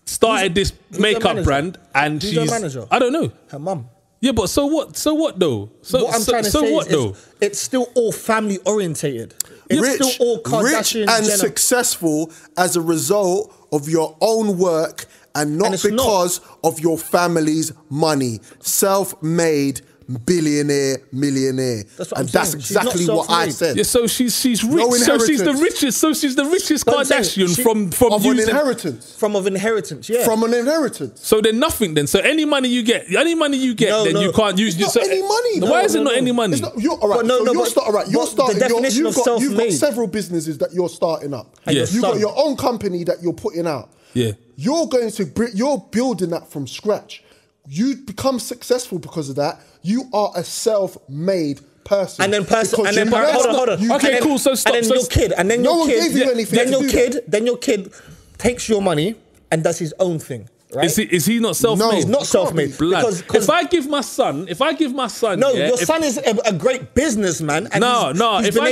started this makeup brand and who's she's, her manager? I don't know. Her mum. Yeah, but so what though? What I'm trying to say is it's still all family orientated. It's still all Kardashian, rich and Jenner. Successful as a result of your own work and not because of your family's money. Self-made, billionaire, millionaire. That's exactly what I said. Yeah, so she's rich. No so she's the richest. So she's the richest Kardashian from an inheritance. From an inheritance, yeah. From an inheritance. So then nothing then. So any money you get, then you can't use. It's not any money. Why is it not any money? You're starting. The definition of self-made. You've got several businesses that you're starting up. Yes. You've got your own company that you're putting out. Yeah. You're building that from scratch. You become successful because of that. You are a self-made person. Hold on. Okay, cool. So stop. And then your kid takes your money and does his own thing. Right? Is he not self-made? No, he's not self-made. Because if I give my son, your son is a great businessman. And he's been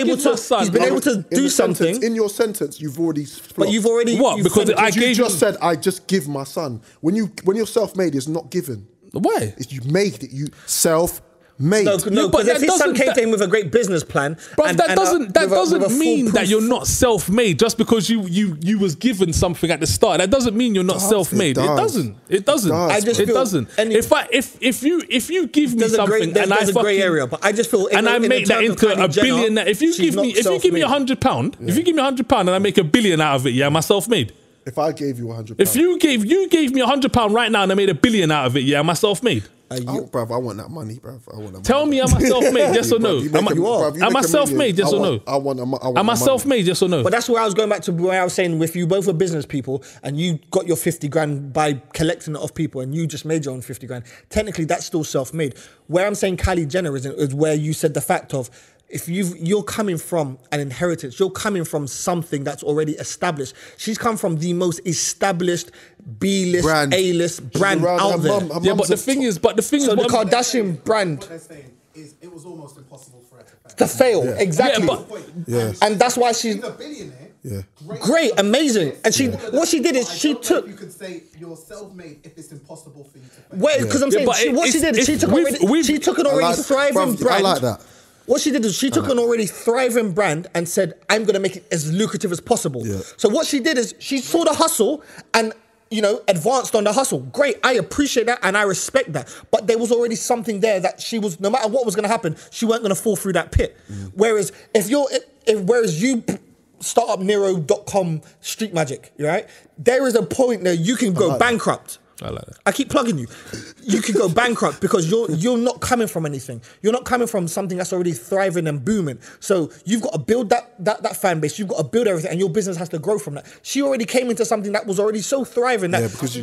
able to do something. In your sentence, you've already. But you've already what? Because you just said I just give my son. When you're self-made, it's not given. Why? You made it. You self-made. No, because if his son came with a great business plan, but that doesn't mean that you're not self-made just because you was given something at the start. That doesn't mean you're not self-made. It doesn't. It doesn't. If you give me something and there's a grey area, but I just feel and I make that into a billion. If you give me £100, if you give me £100 and I make $1 billion out of it, yeah, am I self-made? If I gave you £100, if you gave me £100 right now and I made $1 billion out of it, yeah, am I self-made? Bruv, I want that money, bruv. Tell me, am I self-made? Yes or no? Am I self-made? Yes or no? Am I self-made? Yes or no? But that's where I was going back to where I was saying, if you both are business people and you got your 50 grand by collecting it off people and you just made your own 50 grand, technically that's still self-made. Where I'm saying Kylie Jenner is where you said the fact of if you're coming from an inheritance, you're coming from something that's already established. She's come from the most established B-list, A-list brand out there. Yeah, but the thing is, so the Kardashian brand. What they're saying is it was almost impossible for her to fail. Exactly. And that's why she's a billionaire. Yeah. Great, amazing. And what she did is she took. You could say you're self-made if it's impossible for you to fail. Wait, because I'm saying what she did is she took an already thriving brand. I like that. What she did is she took an already thriving brand and said, I'm going to make it as lucrative as possible. Yeah. So what she did is she saw the hustle and, advanced on the hustle. Great, I appreciate that and I respect that. But there was already something there that she was, no matter what was going to happen, she weren't going to fall through that pit. Whereas whereas you start up Nero.com street magic, right? There is a point there you can go bankrupt. I like that. I keep plugging you. You could go bankrupt because you're not coming from anything. You're not coming from something that's already thriving and booming. So you've got to build that fan base. You've got to build everything, and your business has to grow from that. She already came into something that was already so thriving that. Yeah, because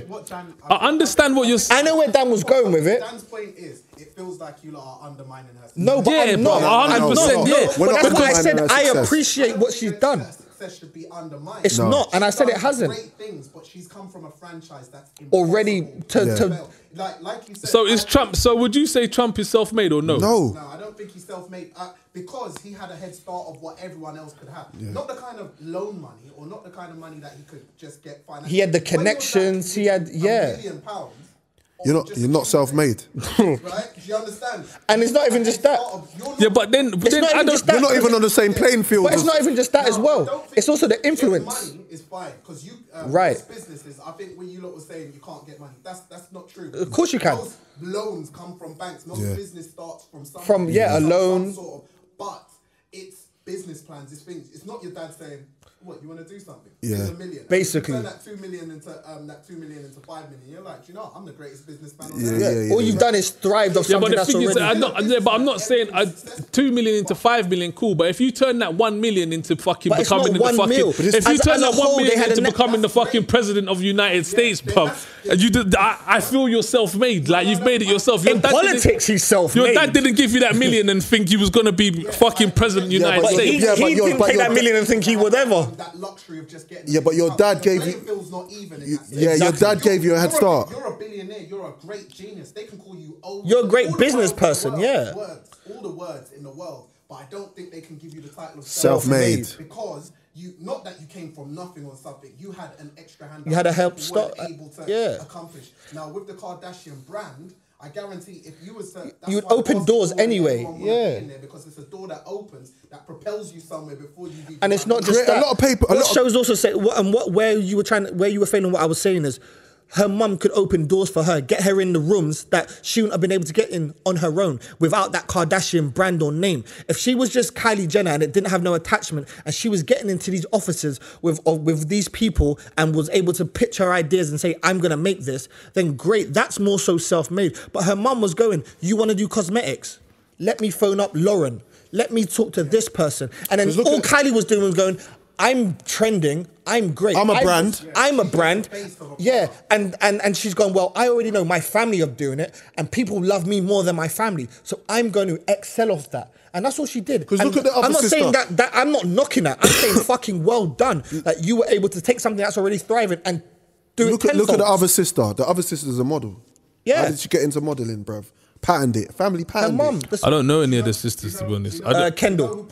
I understand what you're saying. I know where Dan was going with it. Dan's point is, it feels like you lot are undermining her. No, but I'm not. 100%. Yeah, but that's why I said I appreciate what she's done. Should be undermined. It's not, and I said it hasn't. Great things, but she's come from a franchise that's already to like you said. So is Trump? So would you say Trump is self-made or no? No, I don't think he's self-made because he had a head start of what everyone else could have. Not the kind of loan money or not the kind of money that he could just get financially. He had the connections. He had £1 million. You're not self-made. Right? Do you understand? And it's not even just that. Yeah, but then I don't. You're not even on the same playing field. But it's not even just that as well. It's also the influence. Money is fine because you right. Businesses. I think when you lot were saying you can't get money, that's not true. Of course you can. Most loans come from banks. Most business starts from a loan. But it's business plans. It's things. It's not your dad saying, "What, you want to do something?" Yeah. Here's $1 million. Basically, turn that 2 million into into 5 million. You're like, I'm the greatest businessman on earth. All you've done is thrived off something that's already. But I'm not saying 2 million into 5 million, cool. But if you turn that 1 million into fucking becoming the fucking, if you turn that 1 million into becoming the fucking president of the United States, bruv, I feel you're self-made. Like you've made it yourself. In politics, he's self-made. Your dad didn't give you that million and think he was gonna be fucking president of the United States. He didn't take that million and think he would ever. That luxury of just getting. Yeah, but your dad gave you. Not even Your dad gave you a head start. You're a billionaire. You're a great genius. They can call you old. You're a great business person. Yeah. All the words in the world, but I don't think they can give you the title of self-made because not that you came from nothing or something. You had an extra hand. You had a help start. Able to accomplish. Now with the Kardashian brand, I guarantee if you was to, you would open doors anyway. Because it's a door that opens that propels you somewhere before you. And it's not just that. A lot of paper. What shows also say where you were failing. What I was saying is, her mum could open doors for her, get her in the rooms that she wouldn't have been able to get in on her own without that Kardashian brand or name. If she was just Kylie Jenner and it didn't have no attachment and she was getting into these offices with these people and was able to pitch her ideas and say, I'm going to make this, then great, that's more so self-made. But her mum was going, you want to do cosmetics? Let me phone up Lauren. Let me talk to this person. And then all Kylie was doing was going, I'm trending. I'm great. I'm a brand. I'm a brand. Yeah. And she's gone, well, I already know my family are doing it and people love me more than my family. So I'm going to excel off that. And that's what she did. Because look at the other I'm not sister. saying that I'm not knocking that. I'm saying fucking well done that you were able to take something that's already thriving and do it tenfold. Look at the other sister. The other sister's a model. Yeah. How did she get into modeling, bruv? Patterned it. Family patterned it. I don't know any of the sisters, to be honest. Kendall.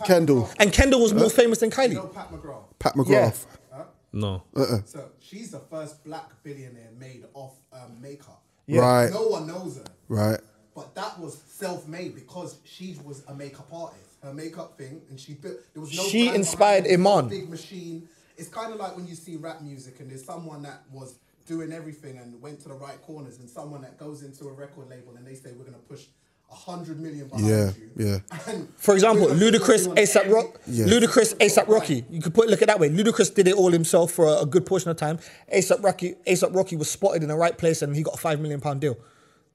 And Kendall was more famous than Kylie. You know Pat McGrath? Pat McGrath. Yeah. No. So she's the first black billionaire made off makeup. Yeah. Right. No one knows her. Right. But that was self-made because she was a makeup artist. Her makeup thing, and she built. There was no. She inspired Iman. Big machine. It's kind of like when you see rap music and there's someone that was doing everything and went to the right corners, and someone that goes into a record label and they say we're gonna push 100 million behind you. Yeah. For example, Ludacris, ASAP Rocky. You could look at it that way. Ludacris did it all himself for a good portion of time. ASAP Rocky was spotted in the right place and he got a £5 million deal.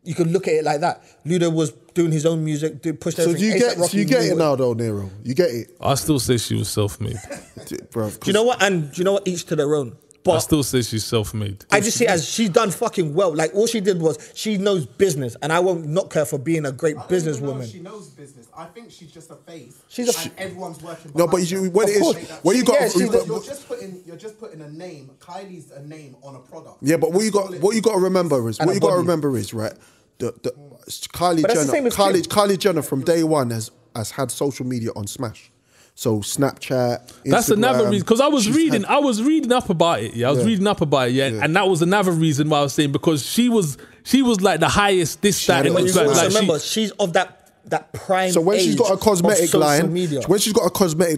You could look at it like that. Luda was doing his own music, pushed everything. So you get it now though, Nero. You get it. I still say she was self-made. Bro, do you know what? And do you know what? Each to their own. But I still say she's self-made. I just see it as she's done fucking well. Like, all she did was she knows business, and I won't knock her for being a great businesswoman. She knows business. I think she's just a face. And everyone's working. No, but you're just putting a name. Kylie's a name on a product. Yeah, but what you got to remember is right. Kylie Jenner from day one has had social media on Smash. So Snapchat, Instagram. That's another reason, because I was reading up about it. Yeah, I was reading up about it. Yeah, and that was another reason why I was saying, because she was like the highest that. Remember, she's of that prime. So when she's got a cosmetic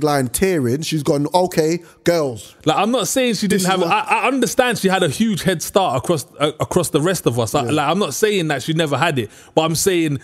line, tearing, she's gone, okay, girls. Like, I'm not saying she didn't have. I understand she had a huge head start across the rest of us. Like, I'm not saying that she never had it, but I'm saying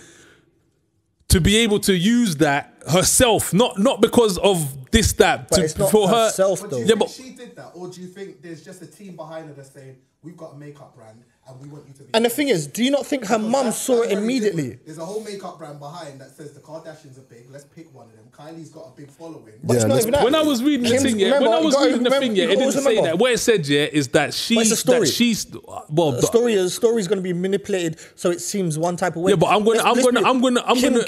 to be able to use that herself, not because of this, that, but it's not for herself, though. Yeah, but she did that, or do you think there's just a team behind her that's saying, we've got a makeup brand and we want you to be... And the thing is, do you not think her mum saw it immediately? There's a whole makeup brand behind that says the Kardashians are big, let's pick one of them. Kylie's got a big following. But it's not even that. When I was reading the thing, it didn't say that. What it said, is that the story is going to be manipulated so it seems one type of way. Yeah, but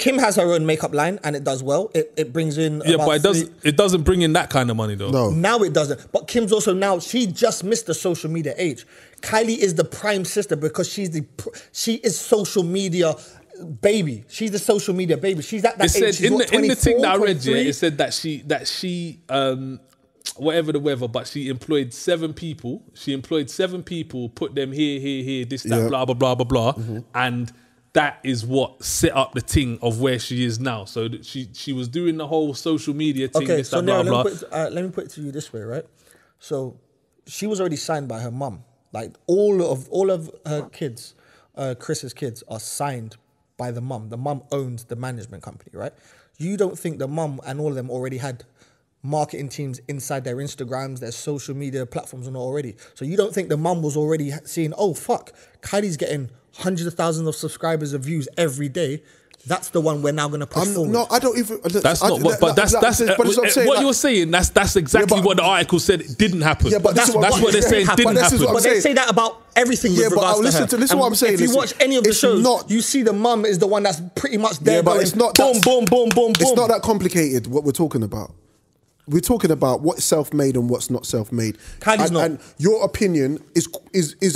Kim has her own makeup line and it does well. It brings in it doesn't bring in that kind of money though. No. Now it doesn't. But Kim's also she just missed the social media age. Kylie is the prime sister because she is social media baby. She's the social media baby. She's at that age. Said in the thing that I read, it said that she whatever the weather, but she employed 7 people. She employed 7 people, put them here, this, that, blah, blah, blah, blah, blah, and that is what set up the thing of where she is now. So that she was doing the whole social media thing. Okay, this, so that, blah, blah. let me put it to you this way, right? So she was already signed by her mum. Like all of her kids, Chris's kids, are signed by the mum. The mum owns the management company, right? You don't think the mum and all of them already had marketing teams inside their Instagrams, their social media platforms and all already? So you don't think the mum was already seeing, oh fuck, Kylie's getting hundreds of thousands of subscribers of views every day. That's the one we're now going to push forward. No, I don't even... That's not what... But that's what you're saying. That's exactly what the article said didn't happen. Yeah, but that's what they're saying didn't happen. But they say that about everything with regards to her. Listen to what I'm saying. If you watch any of the shows, you see the mum is the one that's pretty much there going, it's not boom, boom, boom, boom, boom. It's not that complicated, what we're talking about. We're talking about what's self-made and what's not self-made. Kylie's not. And your opinion is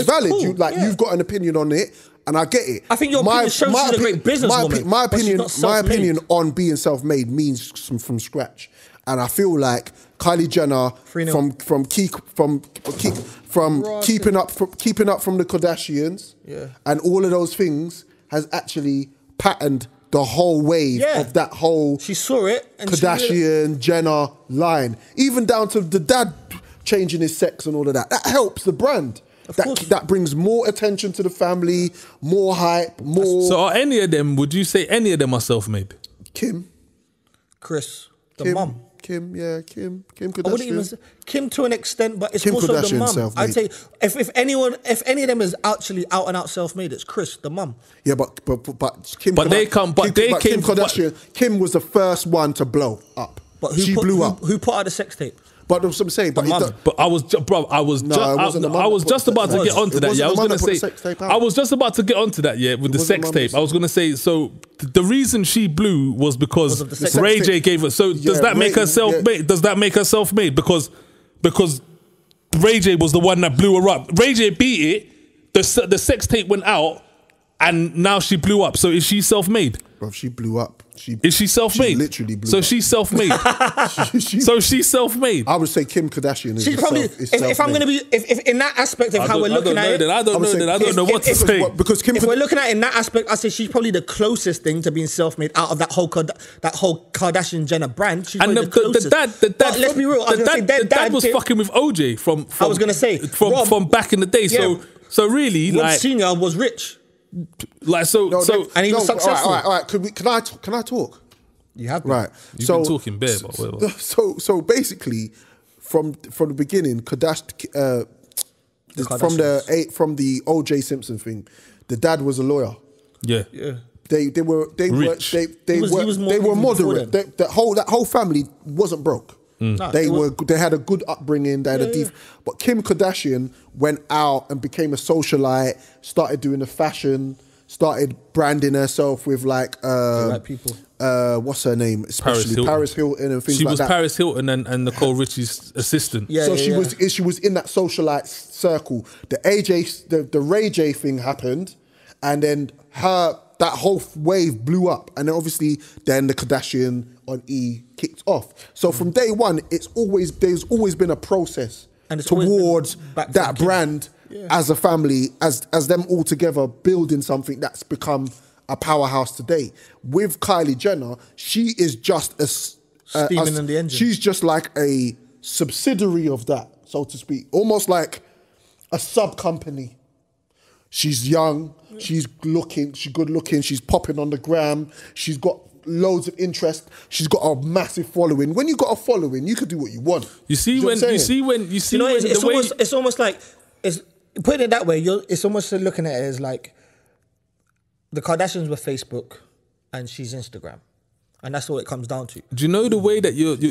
valid. Cool, you've got an opinion on it. And I get it. I think your opinion shows she's a great businesswoman. My opinion on being self-made means from scratch. And I feel like Kylie Jenner from keeping up from the Kardashians, and all of those things has actually patterned the whole wave of that whole she saw it and Kardashian Jenner line, even down to the dad changing his sex and all of that. That helps the brand. That brings more attention to the family, more hype, more... So are any of them, would you say any of them are self-made? Kim. Chris, the mum. Kim Kardashian. I wouldn't even say Kim to an extent, but it's Kim also Kardashian the mum. self-made. I'd say if any of them is actually out and out self-made, it's Chris, the mum. Yeah, but Kim Kardashian. Kim was the first one to blow up. But she blew up. Who put out the sex tape? But that's what I'm saying. But I was just about to get onto that. Yeah, I was going to say. I was just about to get onto that. Yeah, with the sex tape. I was going to say. So the reason she blew was because Ray J gave her. So does that make her self-made? Does that make her self-made? Because Ray J was the one that blew her up. Ray J beat it. The sex tape went out, and now she blew up. So is she self-made? Bro, she blew up. Is she self-made? She literally blew up. So she's self-made. So she's self-made. I would say Kim Kardashian is she's probably. If I'm going to be, if in that aspect of how we're looking at it, I don't know what to say. Because Kim, if we're looking at it in that aspect, I say she's probably the closest thing to being self-made out of that whole Kardashian Jenner brand. She's probably the closest. The dad. Let's be real. The dad was fucking with OJ from. I was going to say from back in the day. So really, Rob like Senior was rich. Like and he was successful. All right. Can I talk? You have been. Right. You've been talking bare, but whatever. So basically, from the beginning, from the O.J. Simpson thing, the dad was a lawyer. Yeah. They were moderate. That whole family wasn't broke. They had a good upbringing. They had a deep. But Kim Kardashian went out and became a socialite. Started doing the fashion. Started branding herself with like right people. What's her name? Especially Paris Hilton and things like that. She was Paris Hilton and Nicole Richie's assistant. So she was in that socialite circle. The Ray J thing happened, and then that whole wave blew up, and then obviously the Kardashian on E kicked off. So from day one, there's always been a process towards that brand. As a family, as them all together building something that's become a powerhouse today. With Kylie Jenner, she is just steaming in the engine. She's just like a subsidiary of that, so to speak. Almost like a sub-company. She's young, she's good looking, she's popping on the gram, she's got loads of interest, she's got a massive following. When you got a following, you could do what you want. It's almost like putting it that way, it's almost looking at it as like the Kardashians were Facebook and she's Instagram. And that's all it comes down to. Do you know the way that you say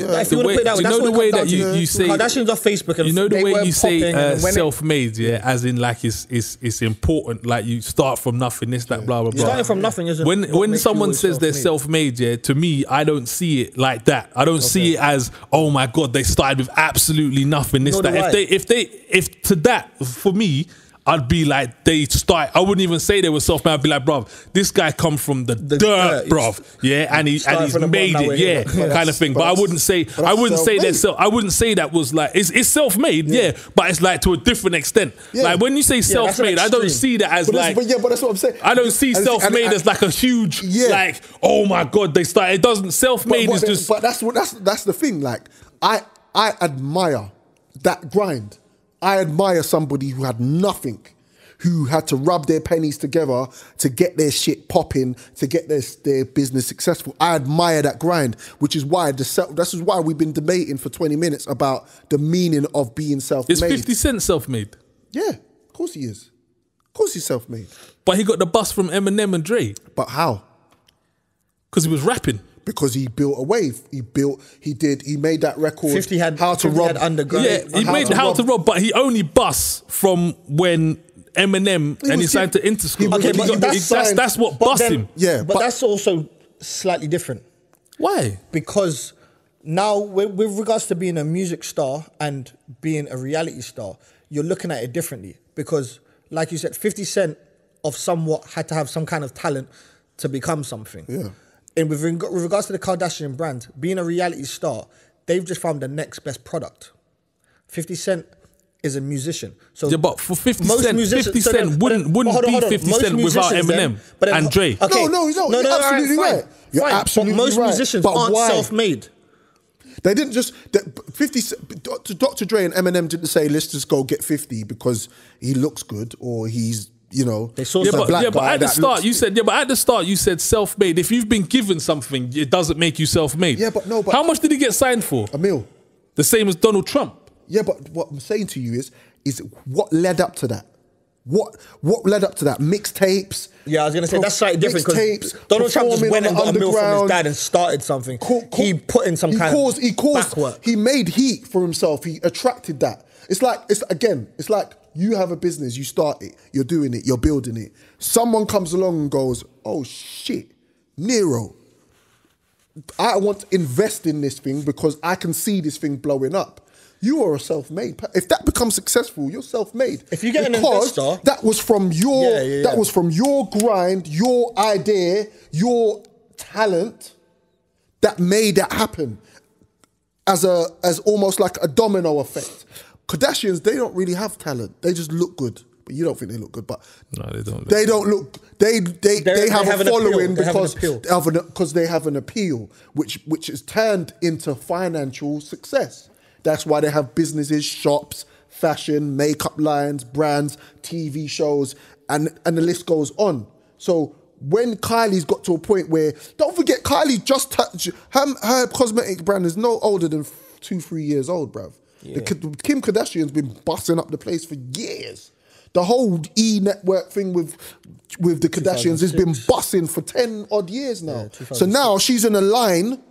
Kardashians are Facebook, and you know the way you say self-made, as in like it's important, like you start from nothing, this, that, blah, blah, blah. Starting from nothing isn't. When someone says they're self-made, to me, I don't see it like that. I don't see it as, oh my God, they started with absolutely nothing, this, that. If to that, for me, I'd be like, I wouldn't even say they were self-made. I'd be like, bruv, this guy come from the dirt, bruv. And he's made it, kind of thing. But I wouldn't say that was like, it's self-made, but it's like to a different extent. Like when you say self-made, I don't see that as but that's what I'm saying. I don't see self-made as like a huge, like, oh my God, they started. It doesn't, self-made is just. But that's the thing. Like, I admire that grind. I admire somebody who had nothing, who had to rub their pennies together to get their shit popping, to get their business successful. I admire that grind, which is why we've been debating for 20 minutes about the meaning of being self-made. Is 50 Cent self-made? Yeah, of course he is. Of course he's self-made. But he got the bust from Eminem and Dre. But how? Because he was rapping. Because he built a wave. He made that record. 50 had How to Rob. Underground. Yeah, he made How to Rob, but he only bust from when Eminem he signed to Interscope. That's what bust him. Yeah, but that's also slightly different. Why? Because now, with regards to being a music star and being a reality star, you're looking at it differently. Because, like you said, 50 Cent of somewhat had to have some kind of talent to become something. Yeah. And with regards to the Kardashian brand, being a reality star, they've just found the next best product. 50 Cent is a musician. So but for 50 Cent, 50 Cent wouldn't be 50 Cent without Eminem and Dre. Okay. No, he's not. You're absolutely right. You're absolutely right. Most musicians aren't self-made. They didn't just... Dr. Dre and Eminem didn't say, let's just go get 50 because he looks good or he's... they saw but at the start you said self-made. If you've been given something, it doesn't make you self-made. Yeah, but how much did he get signed for? $1 million. The same as Donald Trump. Yeah, but what I'm saying to you is what led up to that? What led up to that? Mixtapes. Yeah, I was gonna say that's slightly different because Donald Trump just went and got $1 million from his dad and started something. He put in some kind of backwork. He made heat for himself. He attracted that. It's like you have a business, you start it, you're doing it, you're building it. Someone comes along and goes, oh shit, Nero, I want to invest in this thing because I can see this thing blowing up. You are a self-made. If that becomes successful, you're self-made. If you get an investor, that was from your grind, your idea, your talent that made that happen as almost like a domino effect. Kardashians, they don't really have talent. They just look good. But you don't think they look good, but no, they don't. They don't look. They have a following because they have an appeal, which is turned into financial success. That's why they have businesses, shops, fashion, makeup lines, brands, TV shows, and the list goes on. So when Kylie's got to a point where, don't forget, Kylie just touched her cosmetic brand is no older than 2-3 years old, bruv. Yeah. Kim Kardashian's been busting up the place for years. The whole E-network thing with the Kardashians has been busting for 10 odd years now. So now she's in a line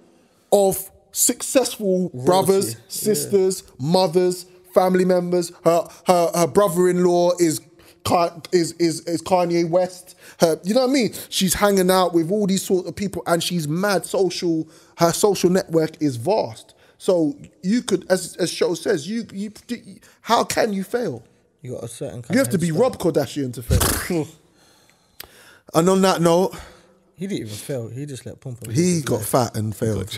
of successful brothers, sisters, mothers, family members. Her brother-in-law is Kanye West. You know what I mean? She's hanging out with all these sort of people, and she's mad social. Her social network is vast. So you could, as show says, how can you fail? You got a certain kind You have to be Rob Kardashian to fail. And on that note, he didn't even fail. He just let pump. he got fat and failed.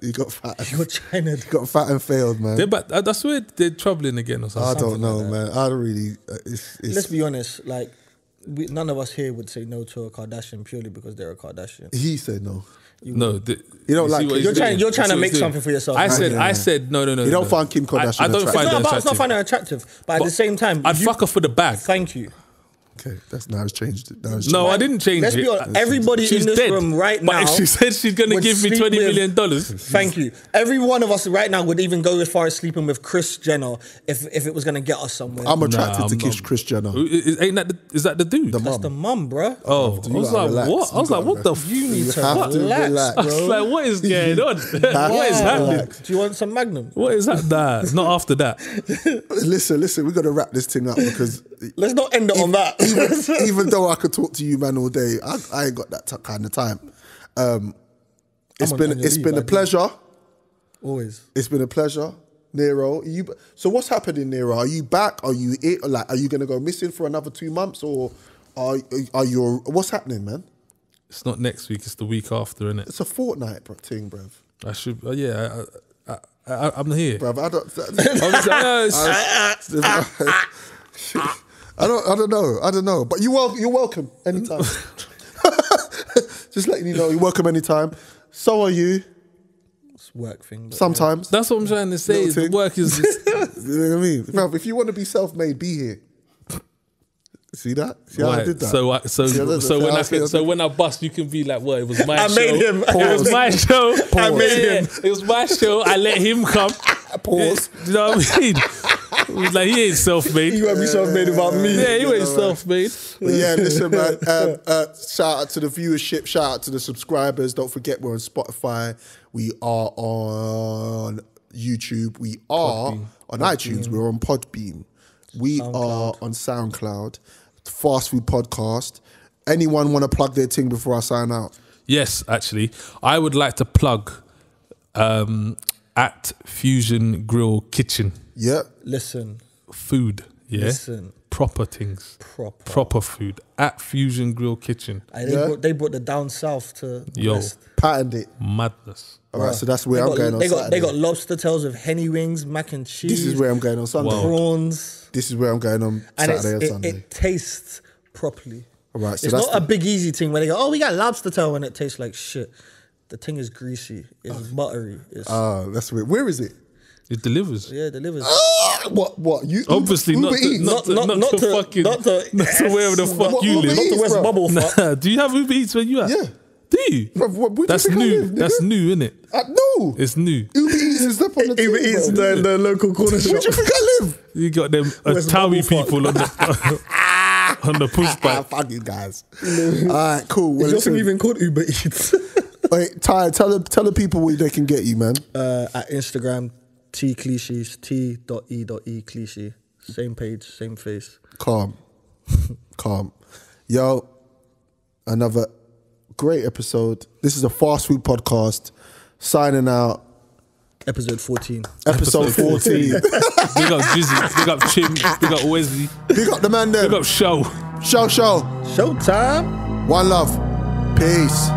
He got fat. He got China. He got fat and failed, man. But that's where they're troubling again or something. I don't know, man. I don't really. Let's be honest. Like, none of us here would say no to a Kardashian purely because they're a Kardashian. He said no. You don't like. You're trying to make something for yourself. I said no. You don't find Kim Kardashian. I don't find her attractive. It's not finding her attractive, but at the same time, I'd fuck her for the bag. Thank you. Okay, now it's changed it. No, I didn't change Let's it. be honest. Everybody She's in this dead. room right now. But if she said she's going to give me $20 million. Thank you. Every one of us right now would even go as far as sleeping with Kris Jenner if it was going to get us somewhere. I'm attracted to Kris Jenner. Is that the dude? That's the mum, bro. Oh, I was like, what? I was like, what the f***? You need to relax, I was like, what is going on? What is happening? Do you want some Magnum? What is that? Nah, it's not after that. Listen, we've got to wrap this thing up because... Let's not end it on that. even though I could talk to you, man, all day, I ain't got that kind of time. It's been a pleasure. Always. It's been a pleasure. Nero, so what's happening, Nero? Are you back? Are you are you going to go missing for another 2 months, or are you? What's happening, man? It's not next week. It's the week after, innit? It's a fortnight thing, bruv. I should. I'm here, bruv. I don't know. But you're welcome anytime. Just letting you know, you're welcome anytime. So are you. It's work thing. Sometimes. That's what I'm trying to say. The work is. You know what I mean? Bruv, if you want to be self-made, be here. See that? See how I did that? So when I bust, you can be like, "What? It was my show. Made him. It was my show. I made him. It was my show. I let him come. Pause. You know what I mean? It was like, he ain't self-made. You won't be self-made without me. Yeah, he ain't self-made. But yeah, listen, man. Shout out to the viewership. Shout out to the subscribers. Don't forget, we're on Spotify. We are on YouTube. We are on iTunes. We're on Podbean. We are on SoundCloud. Fast Food Podcast. Anyone want to plug their thing before I sign out? Yes, actually. I would like to plug at Fusion Grill Kitchen. Yeah. Listen. Food. Yeah. Listen. Proper things. Proper food. At Fusion Grill Kitchen. They brought the down south to West. Patterned it. Madness. All right, so that's where I'm going on Saturday. They got lobster tails with henny wings, mac and cheese. This is where I'm going on Sunday. Prawns. This is where I'm going on Saturday and Sunday. It tastes properly. All right, so it's not a big easy thing where they go, oh, we got lobster tail, and it tastes like shit. The thing is greasy. It's buttery. That's weird. Where is it? It delivers. Yeah, it delivers. What? You obviously Uber not to Eats? not to wherever the fuck you live. Not to West Bubble. Nah, do you have Uber Eats where you at? Yeah. Do you? Where That's do you think new. I live, That's new, innit? No. It's new. Uber Eats is up on the Uber Eats, the local corner shop. Where do you think I live? You got them Towie people on the push bike. Fuck you guys. All right, cool. Well, Is your thing even called Uber Eats? Wait, Ty, tell the people where they can get you, man. At Instagram, T-Cliches, T.E.E Cliche. Same page, same face. Calm. Yo, another great episode. This is a Fast Food Podcast. Signing out. Episode 14. Episode 14. Big up Jizzy. Big up Chim. Big up Wesley. Big up the man there. Big up Show. Show. Showtime. One love. Peace.